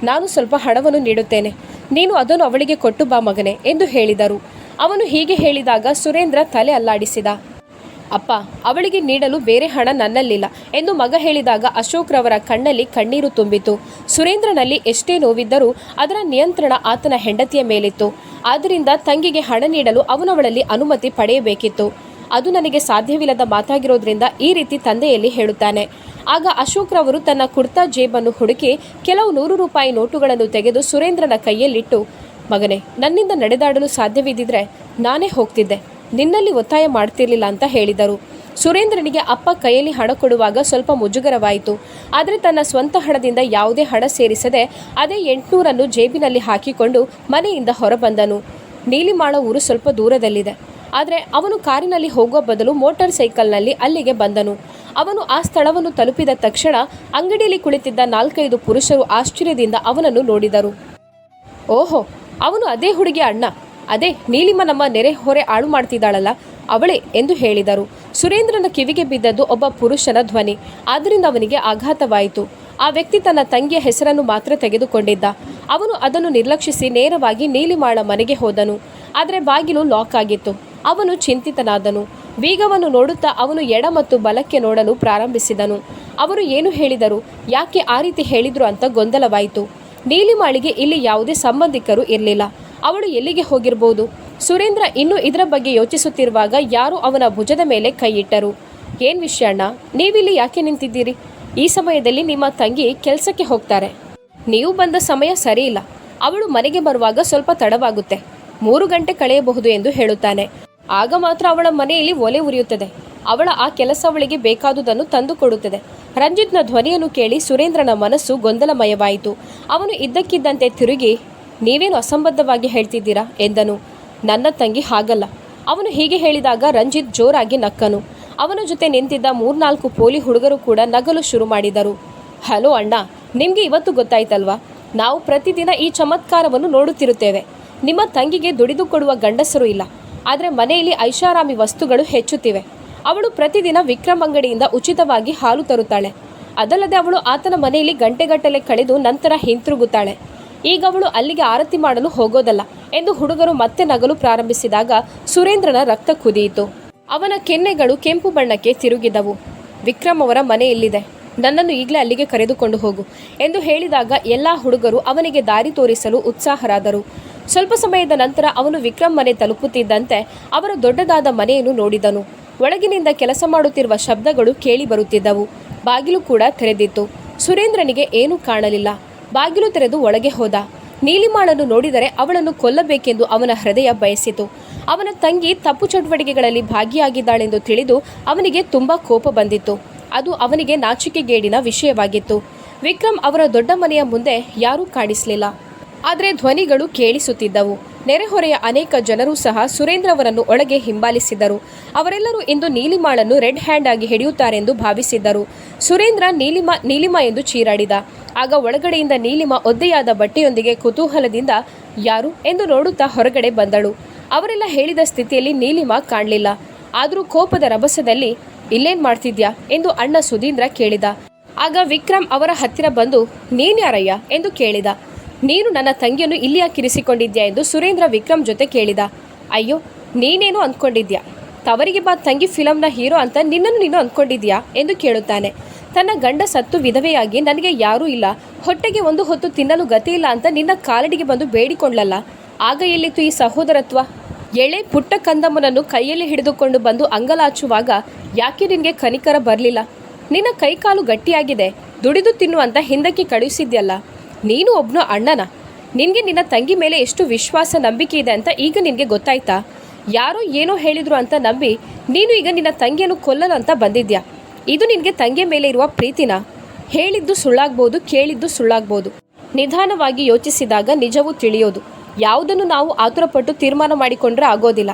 ನಾನು ಸ್ವಲ್ಪ ಹಣವನ್ನು ನೀಡುತ್ತೇನೆ, ನೀನು ಅದನ್ನು ಅವಳಿಗೆ ಕೊಟ್ಟು ಬಾ ಮಗನೇ ಎಂದು ಹೇಳಿದರು. ಅವನು ಹೀಗೆ ಹೇಳಿದಾಗ ಸುರೇಂದ್ರ ತಲೆ ಅಲ್ಲಾಡಿಸಿದ. ಅಪ್ಪ, ಅವಳಿಗೆ ನೀಡಲು ಬೇರೆ ಹಣ ನನ್ನಲ್ಲಿಲ್ಲ ಎಂದು ಮಗ ಹೇಳಿದಾಗ ಅಶೋಕ್ ರವರ ಕಣ್ಣಲ್ಲಿ ಕಣ್ಣೀರು ತುಂಬಿತು. ಸುರೇಂದ್ರನಲ್ಲಿ ಎಷ್ಟೇ ನೋವಿದ್ದರೂ ಅದರ ನಿಯಂತ್ರಣ ಆತನ ಹೆಂಡತಿಯ ಮೇಲಿತ್ತು. ಆದ್ದರಿಂದ ತಂಗಿಗೆ ಹಣ ನೀಡಲು ಅವನವಳಲ್ಲಿ ಅನುಮತಿ ಪಡೆಯಬೇಕಿತ್ತು. ಅದು ನನಗೆ ಸಾಧ್ಯವಿಲ್ಲದ ಮಾತಾಗಿರೋದ್ರಿಂದ ಈ ರೀತಿ ತಂದೆಯಲ್ಲಿ ಹೇಳುತ್ತಾನೆ. ಆಗ ಅಶೋಕ್ ರವರು ತನ್ನ ಕುರ್ತಾ ಜೇಬನ್ನು ಹುಡುಕಿ ಕೆಲವು 100 ರೂಪಾಯಿ ನೋಟುಗಳನ್ನು ತೆಗೆದು ಸುರೇಂದ್ರನ ಕೈಯಲ್ಲಿಟ್ಟು, ಮಗನೇ, ನನ್ನಿಂದ ನಡೆದಾಡಲು ಸಾಧ್ಯವಿದ್ದಿದ್ರೆ ನಾನೇ ಹೋಗ್ತಿದ್ದೆ, ನಿನ್ನಲ್ಲಿ ಒತ್ತಾಯ ಮಾಡ್ತಿರ್ಲಿಲ್ಲ ಅಂತ ಹೇಳಿದರು. ಸುರೇಂದ್ರನಿಗೆ ಅಪ್ಪ ಕೈಯಲ್ಲಿ ಹಣ ಕೊಡುವಾಗ ಸ್ವಲ್ಪ ಮುಜುಗರವಾಯಿತು. ಆದರೆ ತನ್ನ ಸ್ವಂತ ಹಣದಿಂದ ಯಾವುದೇ ಹಣ ಸೇರಿಸದೆ ಅದೇ 800 ಜೇಬಿನಲ್ಲಿ ಹಾಕಿಕೊಂಡು ಮನೆಯಿಂದ ಹೊರಬಂದನು. ನೀಲಿಮಾಳ ಊರು ಸ್ವಲ್ಪ ದೂರದಲ್ಲಿದೆ. ಆದರೆ ಅವನು ಕಾರಿನಲ್ಲಿ ಹೋಗುವ ಬದಲು ಮೋಟಾರ್ ಸೈಕಲ್ನಲ್ಲಿ ಅಲ್ಲಿಗೆ ಬಂದನು. ಅವನು ಆ ಸ್ಥಳವನ್ನು ತಲುಪಿದ ತಕ್ಷಣ ಅಂಗಡಿಯಲ್ಲಿ ಕುಳಿತಿದ್ದ 4-5 ಪುರುಷರು ಆಶ್ಚರ್ಯದಿಂದ ಅವನನ್ನು ನೋಡಿದರು. ಓಹೋ, ಅವನು ಅದೇ ಹುಡುಗಿ ಅಣ್ಣ, ಅದೇ ನೀಲಿಮ ನಮ್ಮ ನೆರೆ ಹೊರೆ ಹಾಳು ಮಾಡ್ತಿದ್ದಾಳಲ್ಲ ಅವಳೇ ಎಂದು ಹೇಳಿದರು. ಸುರೇಂದ್ರನ ಕಿವಿಗೆ ಬಿದ್ದದ್ದು ಒಬ್ಬ ಪುರುಷನ ಧ್ವನಿ. ಆದ್ದರಿಂದ ಅವನಿಗೆ ಆಘಾತವಾಯಿತು. ಆ ವ್ಯಕ್ತಿ ತನ್ನ ತಂಗಿಯ ಹೆಸರನ್ನು ಮಾತ್ರ ತೆಗೆದುಕೊಂಡಿದ್ದ. ಅವನು ಅದನ್ನು ನಿರ್ಲಕ್ಷಿಸಿ ನೇರವಾಗಿ ನೀಲಿಮಾಳ ಮನೆಗೆ ಹೋದನು. ಆದರೆ ಬಾಗಿಲು ಲಾಕ್ ಆಗಿತ್ತು. ಅವನು ಚಿಂತಿತನಾದನು. ಬೀಗವನ್ನು ನೋಡುತ್ತಾ ಅವನು ಎಡ ಮತ್ತು ಬಲಕ್ಕೆ ನೋಡಲು ಪ್ರಾರಂಭಿಸಿದನು. ಅವರು ಏನು ಹೇಳಿದರು, ಯಾಕೆ ಆ ರೀತಿ ಹೇಳಿದ್ರು ಅಂತ ಗೊಂದಲವಾಯಿತು. ನೀಲಿಮಾಳಿಗೆ ಇಲ್ಲಿ ಯಾವುದೇ ಸಂಬಂಧಿಕರು ಇರಲಿಲ್ಲ. ಅವಳು ಎಲ್ಲಿಗೆ ಹೋಗಿರಬಹುದು? ಸುರೇಂದ್ರ ಇನ್ನೂ ಇದರ ಬಗ್ಗೆ ಯೋಚಿಸುತ್ತಿರುವಾಗ ಯಾರು ಅವನ ಭುಜದ ಮೇಲೆ ಕೈ ಇಟ್ಟರು. ಏನು ವಿಷಯ ಅಣ್ಣ, ನೀವಿಲ್ಲಿ ಯಾಕೆ ನಿಂತಿದ್ದೀರಿ? ಈ ಸಮಯದಲ್ಲಿ ನಿಮ್ಮ ತಂಗಿ ಕೆಲಸಕ್ಕೆ ಹೋಗ್ತಾರೆ. ನೀವು ಬಂದ ಸಮಯ ಸರಿಯಿಲ್ಲ. ಅವಳು ಮನೆಗೆ ಬರುವಾಗ ಸ್ವಲ್ಪ ತಡವಾಗುತ್ತೆ. 3 ಗಂಟೆ ಕಳೆಯಬಹುದು ಎಂದು ಹೇಳುತ್ತಾನೆ. ಆಗ ಮಾತ್ರ ಅವಳ ಮನೆಯಲ್ಲಿ ಒಲೆ ಉರಿಯುತ್ತದೆ. ಅವಳ ಆ ಕೆಲಸ ಅವಳಿಗೆ ಬೇಕಾದುದನ್ನು ತಂದು ಕೊಡುತ್ತದೆ. ರಂಜಿತ್ನ ಧ್ವನಿಯನ್ನು ಕೇಳಿ ಸುರೇಂದ್ರನ ಮನಸ್ಸು ಗೊಂದಲಮಯವಾಯಿತು. ಅವನು ಇದ್ದಕ್ಕಿದ್ದಂತೆ ತಿರುಗಿ, ನೀವೇನು ಅಸಂಬದ್ಧವಾಗಿ ಹೇಳ್ತಿದ್ದೀರಾ ಎಂದನು. ನನ್ನ ತಂಗಿ ಹಾಗಲ್ಲ. ಅವನು ಹೀಗೆ ಹೇಳಿದಾಗ ರಂಜಿತ್ ಜೋರಾಗಿ ನಕ್ಕನು. ಅವನ ಜೊತೆ ನಿಂತಿದ್ದ 3-4 ಪೋಲಿ ಹುಡುಗರು ಕೂಡ ನಗಲು ಶುರು ಮಾಡಿದರು. ಹಲೋ ಅಣ್ಣ, ನಿಮಗೆ ಇವತ್ತು ಗೊತ್ತಾಯ್ತಲ್ವಾ? ನಾವು ಪ್ರತಿದಿನ ಈ ಚಮತ್ಕಾರವನ್ನು ನೋಡುತ್ತಿರುತ್ತೇವೆ. ನಿಮ್ಮ ತಂಗಿಗೆ ದುಡಿದು ಕೊಡುವ ಗಂಡಸರು ಇಲ್ಲ. ಆದರೆ ಮನೆಯಲ್ಲಿ ಐಷಾರಾಮಿ ವಸ್ತುಗಳು ಹೆಚ್ಚುತ್ತಿವೆ. ಅವಳು ಪ್ರತಿದಿನ ವಿಕ್ರಮ್ ಅಂಗಡಿಯಿಂದ ಉಚಿತವಾಗಿ ಹಾಲು ತರುತ್ತಾಳೆ. ಅದಲ್ಲದೆ ಅವಳು ಆತನ ಮನೆಯಲ್ಲಿ ಗಂಟೆಗಟ್ಟಲೆ ಕಳೆದು ನಂತರ ಹಿಂತಿರುಗುತ್ತಾಳೆ. ಈಗ ಅವಳು ಅಲ್ಲಿಗೆ ಆರತಿ ಮಾಡಲು ಹೋಗೋದಲ್ಲ ಎಂದು ಹುಡುಗರು ಮತ್ತೆ ನಗಲು ಪ್ರಾರಂಭಿಸಿದಾಗ ಸುರೇಂದ್ರನ ರಕ್ತ ಕುದಿಯಿತು. ಅವನ ಕೆನ್ನೆಗಳು ಕೆಂಪು ಬಣ್ಣಕ್ಕೆ ತಿರುಗಿದವು. ವಿಕ್ರಮ್ ಅವರ ಮನೆ ಎಲ್ಲಿದೆ? ನನ್ನನ್ನು ಈಗಲೇ ಅಲ್ಲಿಗೆ ಕರೆದುಕೊಂಡು ಹೋಗು ಎಂದು ಹೇಳಿದಾಗ ಎಲ್ಲ ಹುಡುಗರು ಅವನಿಗೆ ದಾರಿ ತೋರಿಸಲು ಉತ್ಸಾಹರಾದರು. ಸ್ವಲ್ಪ ಸಮಯದ ನಂತರ ಅವನು ವಿಕ್ರಮ್ ಮನೆ ತಲುಪುತ್ತಿದ್ದಂತೆ ಅವರ ದೊಡ್ಡದಾದ ಮನೆಯನ್ನು ನೋಡಿದನು. ಒಳಗಿನಿಂದ ಕೆಲಸ ಮಾಡುತ್ತಿರುವ ಶಬ್ದಗಳು ಕೇಳಿ ಬರುತ್ತಿದ್ದವು. ಬಾಗಿಲು ಕೂಡ ತೆರೆದಿತ್ತು. ಸುರೇಂದ್ರನಿಗೆ ಏನೂ ಕಾಣಲಿಲ್ಲ. ಬಾಗಿಲು ತೆರೆದು ಒಳಗೆ ಹೋದ. ನೀಲಿಮಾಳನ್ನು ನೋಡಿದರೆ ಅವಳನ್ನು ಕೊಲ್ಲಬೇಕೆಂದು ಅವನ ಹೃದಯ ಬಯಸಿತು. ಅವನ ತಂಗಿ ತಪ್ಪು ಚಟುವಟಿಕೆಗಳಲ್ಲಿ ಭಾಗಿಯಾಗಿದ್ದಾಳೆಂದು ತಿಳಿದು ಅವನಿಗೆ ತುಂಬ ಕೋಪ ಬಂದಿತ್ತು. ಅದು ಅವನಿಗೆ ನಾಚಿಕೆಗೇಡಿನ ವಿಷಯವಾಗಿತ್ತು. ವಿಕ್ರಮ್ ಅವರ ದೊಡ್ಡ ಮನೆಯ ಮುಂದೆ ಯಾರೂ ಕಾಣಿಸಲಿಲ್ಲ. ಆದರೆ ಧ್ವನಿಗಳು ಕೇಳಿಸುತ್ತಿದ್ದವು. ನೆರೆಹೊರೆಯ ಅನೇಕ ಜನರು ಸಹ ಸುರೇಂದ್ರ ಅವರನ್ನು ಒಳಗೆ ಹಿಂಬಾಲಿಸಿದರು. ಅವರೆಲ್ಲರೂ ಇಂದು ನೀಲಿಮಾಳನ್ನು ರೆಡ್ ಹ್ಯಾಂಡ್ ಆಗಿ ಹಿಡಿಯುತ್ತಾರೆಂದು ಭಾವಿಸಿದ್ದರು. ಸುರೇಂದ್ರ ನೀಲಿಮಾ ಎಂದು ಚೀರಾಡಿದ. ಆಗ ಒಳಗಡೆಯಿಂದ ನೀಲಿಮಾ ಒದ್ದೆಯಾದ ಬಟ್ಟೆಯೊಂದಿಗೆ ಕುತೂಹಲದಿಂದ ಯಾರು ಎಂದು ನೋಡುತ್ತಾ ಹೊರಗಡೆ ಬಂದಳು. ಅವರೆಲ್ಲ ಹೇಳಿದ ಸ್ಥಿತಿಯಲ್ಲಿ ನೀಲಿಮಾ ಕಾಣಲಿಲ್ಲ. ಆದರೂ ಕೋಪದ ರಭಸದಲ್ಲಿ, ಇಲ್ಲೇನು ಮಾಡ್ತಿದ್ಯಾ ಎಂದು ಅಣ್ಣ ಸುಧೀಂದ್ರ ಕೇಳಿದ. ಆಗ ವಿಕ್ರಮ್ ಅವರ ಹತ್ತಿರ ಬಂದು, ನೀನ್ಯಾರಯ್ಯ ಎಂದು ಕೇಳಿದ. ನೀನು ನನ್ನ ತಂಗಿಯನ್ನು ಇಲ್ಲಿ ಯಾಕಿರಿಸಿಕೊಂಡಿದ್ಯಾ ಎಂದು ಸುರೇಂದ್ರ ವಿಕ್ರಮ್ ಜೊತೆ ಕೇಳಿದ. ಅಯ್ಯೋ, ನೀನೇನು ಅಂದ್ಕೊಂಡಿದ್ಯಾ? ತವರಿಗೆ ಬಾ ತಂಗಿ ಫಿಲಮ್ನ ಹೀರೋ ಅಂತ ನಿನ್ನನ್ನು ನೀನು ಅಂದ್ಕೊಂಡಿದ್ಯಾ ಎಂದು ಕೇಳುತ್ತಾನೆ. ತನ್ನ ಗಂಡ ಸತ್ತು ವಿಧವೆಯಾಗಿ ನನಗೆ ಯಾರೂ ಇಲ್ಲ, ಹೊಟ್ಟೆಗೆ ಒಂದು ಹೊತ್ತು ತಿನ್ನಲು ಗತಿ ಇಲ್ಲ ಅಂತ ನಿನ್ನ ಕಾಲಡಿಗೆ ಬಂದು ಬೇಡಿಕೊಂಡ್ಲಲ್ಲ, ಆಗ ಎಲ್ಲಿತ್ತು ಈ ಸಹೋದರತ್ವ? ಎಳೆ ಪುಟ್ಟ ಕಂದಮ್ಮನನ್ನು ಕೈಯಲ್ಲಿ ಹಿಡಿದುಕೊಂಡು ಬಂದು ಅಂಗಲಾಚುವಾಗ ಯಾಕೆ ನಿನಗೆ ಕನಿಕರ ಬರಲಿಲ್ಲ? ನಿನ್ನ ಕೈಕಾಲು ಗಟ್ಟಿಯಾಗಿದೆ, ದುಡಿದು ತಿನ್ನು ಅಂತ ಹಿಂದಕ್ಕೆ ಕಳುಹಿಸಿದ್ಯಲ್ಲ. ನೀನು ಒಬ್ಬನು ಅಣ್ಣನ, ನಿನಗೆ ನಿನ್ನ ತಂಗಿ ಮೇಲೆ ಎಷ್ಟು ವಿಶ್ವಾಸ ನಂಬಿಕೆ ಇದೆ ಅಂತ ಈಗ ನಿನಗೆ ಗೊತ್ತಾಯ್ತಾ? ಯಾರೋ ಏನೋ ಹೇಳಿದ್ರು ಅಂತ ನಂಬಿ ನೀನು ಈಗ ನಿನ್ನ ತಂಗಿಯನ್ನು ಕೊಲ್ಲಲು ಅಂತ ಬಂದಿದ್ಯಾ. ಇದು ನಿನಗೆ ತಂಗಿಯ ಮೇಲೆ ಇರುವ ಪ್ರೀತಿನ? ಹೇಳಿದ್ದು ಸುಳ್ಳಾಗ್ಬೋದು, ಕೇಳಿದ್ದು ಸುಳ್ಳಾಗ್ಬೋದು. ನಿಧಾನವಾಗಿ ಯೋಚಿಸಿದಾಗ ನಿಜವೂ ತಿಳಿಯೋದು. ಯಾವುದನ್ನು ನಾವು ಆತುರಪಟ್ಟು ತೀರ್ಮಾನ ಮಾಡಿಕೊಂಡ್ರೆ ಆಗೋದಿಲ್ಲ.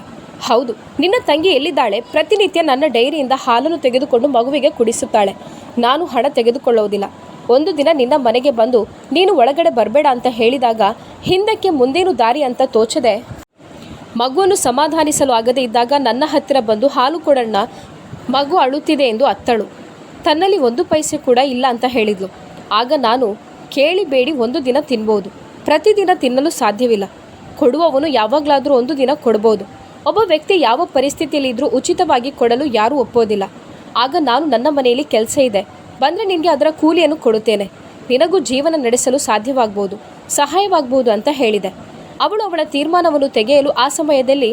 ಹೌದು, ನಿನ್ನ ತಂಗಿ ಎಲ್ಲಿದ್ದಾಳೆ? ಪ್ರತಿನಿತ್ಯ ನನ್ನ ಡೈರಿಯಿಂದ ಹಾಲನ್ನು ತೆಗೆದುಕೊಂಡು ಮಗುವಿಗೆ ಕುಡಿಸುತ್ತಾಳೆ. ನಾನು ಹಣ ತೆಗೆದುಕೊಳ್ಳೋದಿಲ್ಲ. ಒಂದು ದಿನ ನಿನ್ನ ಮನೆಗೆ ಬಂದು ನೀನು ಒಳಗಡೆ ಬರಬೇಡ ಅಂತ ಹೇಳಿದಾಗ ಹಿಂದಕ್ಕೆ ಮುಂದೇನು ದಾರಿ ಅಂತ ತೋಚದೆ ಮಗುವನ್ನು ಸಮಾಧಾನಿಸಲು ಆಗದೇ ಇದ್ದಾಗ ನನ್ನ ಹತ್ತಿರ ಬಂದು ಹಾಲು ಕೊಡಣ್ಣ, ಮಗು ಅಳುತ್ತಿದೆ ಎಂದು ಅತ್ತಳು. ತನ್ನಲ್ಲಿ 1 ಪೈಸೆ ಕೂಡ ಇಲ್ಲ ಅಂತ ಹೇಳಿದ್ಲು. ಆಗ ನಾನು, ಕೇಳಿ ಬೇಡಿ ಒಂದು ದಿನ ತಿನ್ಬೋದು, ಪ್ರತಿದಿನ ತಿನ್ನಲು ಸಾಧ್ಯವಿಲ್ಲ. ಕೊಡುವವನು ಯಾವಾಗಲಾದರೂ ಒಂದು ದಿನ ಕೊಡ್ಬೋದು. ಒಬ್ಬ ವ್ಯಕ್ತಿ ಯಾವ ಪರಿಸ್ಥಿತಿಯಲ್ಲಿದ್ದರೂ ಉಚಿತವಾಗಿ ಕೊಡಲು ಯಾರೂ ಒಪ್ಪೋದಿಲ್ಲ. ಆಗ ನಾನು, ನನ್ನ ಮನೆಯಲ್ಲಿ ಕೆಲಸ ಇದೆ, ಬಂದರೆ ನಿನಗೆ ಅದರ ಕೂಲಿಯನ್ನು ಕೊಡುತ್ತೇನೆ, ನಿನಗೂ ಜೀವನ ನಡೆಸಲು ಸಾಧ್ಯವಾಗ್ಬೋದು, ಸಹಾಯವಾಗ್ಬೋದು ಅಂತ ಹೇಳಿದೆ. ಅವಳು ಅವಳ ತೀರ್ಮಾನವನ್ನು ತೆಗೆಯಲು ಆ ಸಮಯದಲ್ಲಿ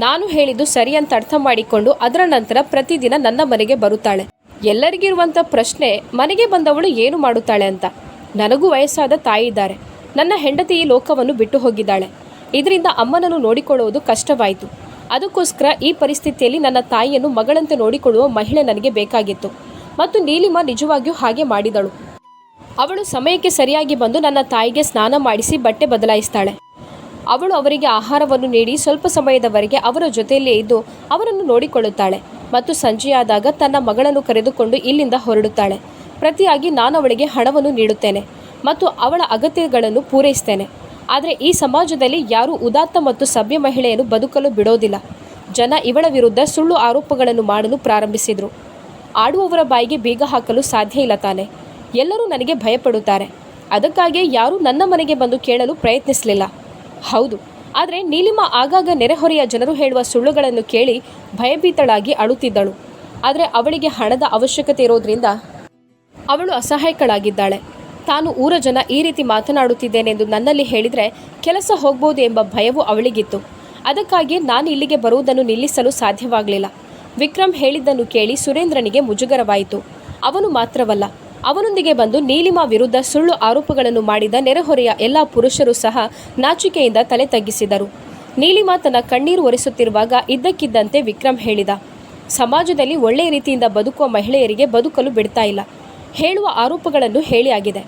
ನಾನು ಹೇಳಿದ್ದು ಸರಿ ಅಂತ ಅರ್ಥ ಮಾಡಿಕೊಂಡು ಅದರ ನಂತರ ಪ್ರತಿದಿನ ನನ್ನ ಮನೆಗೆ ಬರುತ್ತಾಳೆ. ಎಲ್ಲರಿಗಿರುವಂಥ ಪ್ರಶ್ನೆ, ಮನೆಗೆ ಬಂದವಳು ಏನು ಮಾಡುತ್ತಾಳೆ ಅಂತ. ನನಗೂ ವಯಸ್ಸಾದ ತಾಯಿ ಇದ್ದಾರೆ. ನನ್ನ ಹೆಂಡತಿ ಈ ಲೋಕವನ್ನು ಬಿಟ್ಟು ಹೋಗಿದ್ದಾಳೆ. ಇದರಿಂದ ಅಮ್ಮನನ್ನು ನೋಡಿಕೊಳ್ಳುವುದು ಕಷ್ಟವಾಯಿತು. ಅದಕ್ಕೋಸ್ಕರ ಈ ಪರಿಸ್ಥಿತಿಯಲ್ಲಿ ನನ್ನ ತಾಯಿಯನ್ನು ಮಗಳಂತೆ ನೋಡಿಕೊಳ್ಳುವ ಮಹಿಳೆ ನನಗೆ ಬೇಕಾಗಿತ್ತು. ಮತ್ತು ನೀಲಿಮಾ ನಿಜವಾಗಿಯೂ ಹಾಗೆ ಮಾಡಿದಳು. ಅವಳು ಸಮಯಕ್ಕೆ ಸರಿಯಾಗಿ ಬಂದು ನನ್ನ ತಾಯಿಗೆ ಸ್ನಾನ ಮಾಡಿಸಿ ಬಟ್ಟೆ ಬದಲಾಯಿಸ್ತಾಳೆ. ಅವಳು ಅವರಿಗೆ ಆಹಾರವನ್ನು ನೀಡಿ ಸ್ವಲ್ಪ ಸಮಯದವರೆಗೆ ಅವರ ಜೊತೆಯಲ್ಲೇ ಇದ್ದು ಅವರನ್ನು ನೋಡಿಕೊಳ್ಳುತ್ತಾಳೆ. ಮತ್ತು ಸಂಜೆಯಾದಾಗ ತನ್ನ ಮಗಳನ್ನು ಕರೆದುಕೊಂಡು ಇಲ್ಲಿಂದ ಹೊರಡುತ್ತಾಳೆ. ಪ್ರತಿಯಾಗಿ ನಾನು ಅವಳಿಗೆ ಹಣವನ್ನು ನೀಡುತ್ತೇನೆ ಮತ್ತು ಅವಳ ಅಗತ್ಯಗಳನ್ನು ಪೂರೈಸ್ತೇನೆ. ಆದರೆ ಈ ಸಮಾಜದಲ್ಲಿ ಯಾರೂ ಉದಾತ್ತ ಮತ್ತು ಸಭ್ಯ ಮಹಿಳೆಯನ್ನು ಬದುಕಲು ಬಿಡೋದಿಲ್ಲ. ಜನ ಇವಳ ವಿರುದ್ಧ ಸುಳ್ಳು ಆರೋಪಗಳನ್ನು ಮಾಡಲು ಪ್ರಾರಂಭಿಸಿದರು. ಆಡುವವರ ಬಾಯಿಗೆ ಬೀಗ ಹಾಕಲು ಸಾಧ್ಯ ಇಲ್ಲ ತಾನೆ. ಎಲ್ಲರೂ ನನಗೆ ಭಯಪಡುತ್ತಾರೆ. ಅದಕ್ಕಾಗಿ ಯಾರೂ ನನ್ನ ಮನೆಗೆ ಬಂದು ಕೇಳಲು ಪ್ರಯತ್ನಿಸಲಿಲ್ಲ. ಹೌದು, ಆದರೆ ನೀಲಿಮಾ ಆಗಾಗ ನೆರೆಹೊರೆಯ ಜನರು ಹೇಳುವ ಸುಳ್ಳುಗಳನ್ನು ಕೇಳಿ ಭಯಭೀತಳಾಗಿ ಅಳುತ್ತಿದ್ದಳು. ಆದರೆ ಅವಳಿಗೆ ಹಣದ ಅವಶ್ಯಕತೆ ಇರೋದ್ರಿಂದ ಅವಳು ಅಸಹಾಯಕಳಾಗಿದ್ದಾಳೆ. ತಾನು ಊರ ಜನ ಈ ರೀತಿ ಮಾತನಾಡುತ್ತಿದ್ದೇನೆಂದು ನನ್ನಲ್ಲಿ ಹೇಳಿದರೆ ಕೆಲಸ ಹೋಗ್ಬೋದು ಎಂಬ ಭಯವು ಅವಳಿಗಿತ್ತು. ಅದಕ್ಕಾಗಿ ನಾನು ಇಲ್ಲಿಗೆ ಬರುವುದನ್ನು ನಿಲ್ಲಿಸಲು ಸಾಧ್ಯವಾಗಲಿಲ್ಲ. ವಿಕ್ರಮ್ ಹೇಳಿದ್ದನ್ನು ಕೇಳಿ ಸುರೇಂದ್ರನಿಗೆ ಮುಜುಗರವಾಯಿತು. ಅವನು ಮಾತ್ರವಲ್ಲ, ಅವನೊಂದಿಗೆ ಬಂದು ನೀಲಿಮಾ ವಿರುದ್ಧ ಸುಳ್ಳು ಆರೋಪಗಳನ್ನು ಮಾಡಿದ ನೆರೆಹೊರೆಯ ಎಲ್ಲ ಪುರುಷರು ಸಹ ನಾಚಿಕೆಯಿಂದ ತಲೆ ತಗ್ಗಿಸಿದರು. ನೀಲಿಮಾ ತನ್ನ ಕಣ್ಣೀರು ಒರೆಸುತ್ತಿರುವಾಗ ಇದ್ದಕ್ಕಿದ್ದಂತೆ ವಿಕ್ರಮ್ ಹೇಳಿದ, ಸಮಾಜದಲ್ಲಿ ಒಳ್ಳೆಯ ರೀತಿಯಿಂದ ಬದುಕುವ ಮಹಿಳೆಯರಿಗೆ ಬದುಕಲು ಬಿಡ್ತಾ ಇಲ್ಲ. ಹೇಳುವ ಆರೋಪಗಳನ್ನು ಹೇಳಿ ಆಗಿದೆ,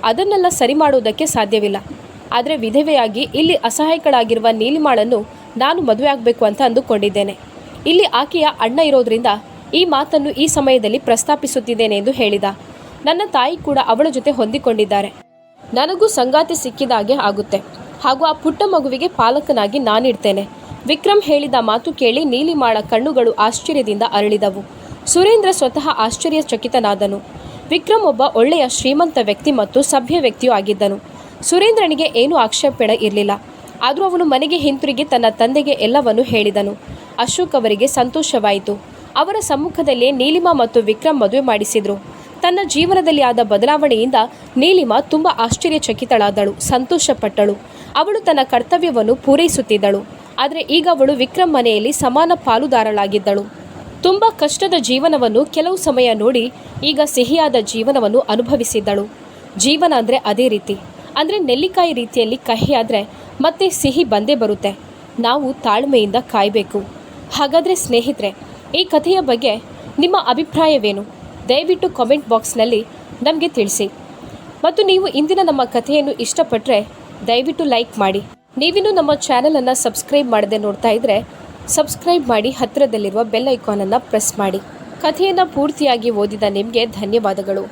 ಅದನ್ನೆಲ್ಲ ಸರಿ ಮಾಡುವುದಕ್ಕೆ ಸಾಧ್ಯವಿಲ್ಲ. ಆದರೆ ವಿಧವೆಯಾಗಿ ಇಲ್ಲಿ ಅಸಹಾಯಕಳಾಗಿರುವ ನೀಲಿಮಾಳನ್ನು ನಾನು ಮದುವೆ ಆಗಬೇಕು ಅಂತ ಅಂದುಕೊಂಡಿದ್ದೇನೆ. ಇಲ್ಲಿ ಆಕೆಯ ಅಣ್ಣ ಇರೋದ್ರಿಂದ ಈ ಮಾತನ್ನು ಈ ಸಮಯದಲ್ಲಿ ಪ್ರಸ್ತಾಪಿಸುತ್ತಿದ್ದೇನೆ ಎಂದು ಹೇಳಿದ. ನನ್ನ ತಾಯಿ ಕೂಡ ಅವಳ ಜೊತೆ ಹೊಂದಿಕೊಂಡಿದ್ದಾರೆ. ನನಗೂ ಸಂಗಾತಿ ಸಿಕ್ಕಿದಾಗೆ ಆಗುತ್ತೆ, ಹಾಗೂ ಆ ಪುಟ್ಟ ಮಗುವಿಗೆ ಪಾಲಕನಾಗಿ ನಾನಿರ್ತೇನೆ. ವಿಕ್ರಮ್ ಹೇಳಿದ ಮಾತು ಕೇಳಿ ನೀಲಿಮಾಳ ಕಣ್ಣುಗಳು ಆಶ್ಚರ್ಯದಿಂದ ಅರಳಿದವು. ಸುರೇಂದ್ರ ಸ್ವತಃ ಆಶ್ಚರ್ಯಚಕಿತನಾದನು. ವಿಕ್ರಮ್ ಒಬ್ಬ ಒಳ್ಳೆಯ ಶ್ರೀಮಂತ ವ್ಯಕ್ತಿ ಮತ್ತು ಸಭ್ಯ ವ್ಯಕ್ತಿಯೂ ಆಗಿದ್ದನು. ಸುರೇಂದ್ರನಿಗೆ ಏನೂ ಆಕ್ಷೇಪಣೆ ಇರಲಿಲ್ಲ. ಆದರೂ ಅವನು ಮನೆಗೆ ಹಿಂತಿರುಗಿ ತನ್ನ ತಂದೆಗೆ ಎಲ್ಲವನ್ನೂ ಹೇಳಿದನು. ಅಶೋಕ್ ಅವರಿಗೆ ಸಂತೋಷವಾಯಿತು. ಅವರ ಸಮ್ಮುಖದಲ್ಲೇ ನೀಲಿಮಾ ಮತ್ತು ವಿಕ್ರಮ್ ಮದುವೆ ಮಾಡಿಸಿದ್ರು. ತನ್ನ ಜೀವನದಲ್ಲಿ ಆದ ಬದಲಾವಣೆಯಿಂದ ನೀಲಿಮಾ ತುಂಬ ಆಶ್ಚರ್ಯಚಕಿತಳಾದಳು, ಸಂತೋಷಪಟ್ಟಳು. ಅವಳು ತನ್ನ ಕರ್ತವ್ಯವನ್ನು ಪೂರೈಸುತ್ತಿದ್ದಳು. ಆದರೆ ಈಗ ಅವಳು ವಿಕ್ರಮ್ ಮನೆಯಲ್ಲಿ ಸಮಾನ ಪಾಲುದಾರಳಾಗಿದ್ದಳು. ತುಂಬ ಕಷ್ಟದ ಜೀವನವನ್ನು ಕೆಲವು ಸಮಯ ನೋಡಿ ಈಗ ಸಿಹಿಯಾದ ಜೀವನವನ್ನು ಅನುಭವಿಸಿದ್ದಳು. ಜೀವನ ಅಂದರೆ ಅದೇ ರೀತಿ. ಅಂದರೆ ನೆಲ್ಲಿಕಾಯಿ ರೀತಿಯಲ್ಲಿ ಕಹಿಯಾದರೆ ಮತ್ತೆ ಸಿಹಿ ಬಂದೇ ಬರುತ್ತೆ. ನಾವು ತಾಳ್ಮೆಯಿಂದ ಕಾಯಬೇಕು. ಹಾಗಾದರೆ ಸ್ನೇಹಿತರೆ, ಈ ಕಥೆಯ ಬಗ್ಗೆ ನಿಮ್ಮ ಅಭಿಪ್ರಾಯವೇನು? ದಯವಿಟ್ಟು ಕಾಮೆಂಟ್ ಬಾಕ್ಸ್ನಲ್ಲಿ ನಮಗೆ ತಿಳಿಸಿ. ಮತ್ತು ನೀವು ಇಂದಿನ ನಮ್ಮ ಕಥೆಯನ್ನು ಇಷ್ಟಪಟ್ಟರೆ ದಯವಿಟ್ಟು ಲೈಕ್ ಮಾಡಿ. ನೀವಿನ್ನೂ ನಮ್ಮ ಚಾನಲನ್ನು ಸಬ್ಸ್ಕ್ರೈಬ್ ಮಾಡದೆ ನೋಡ್ತಾ ಇದ್ದರೆ ಸಬ್ಸ್ಕ್ರೈಬ್ ಮಾಡಿ, ಹತ್ತಿರದಲ್ಲಿರುವ ಬೆಲ್ ಐಕಾನನ್ನು ಪ್ರೆಸ್ ಮಾಡಿ. ಕಥೆಯನ್ನು ಪೂರ್ತಿಯಾಗಿ ಓದಿದ ನಿಮಗೆ ಧನ್ಯವಾದಗಳು.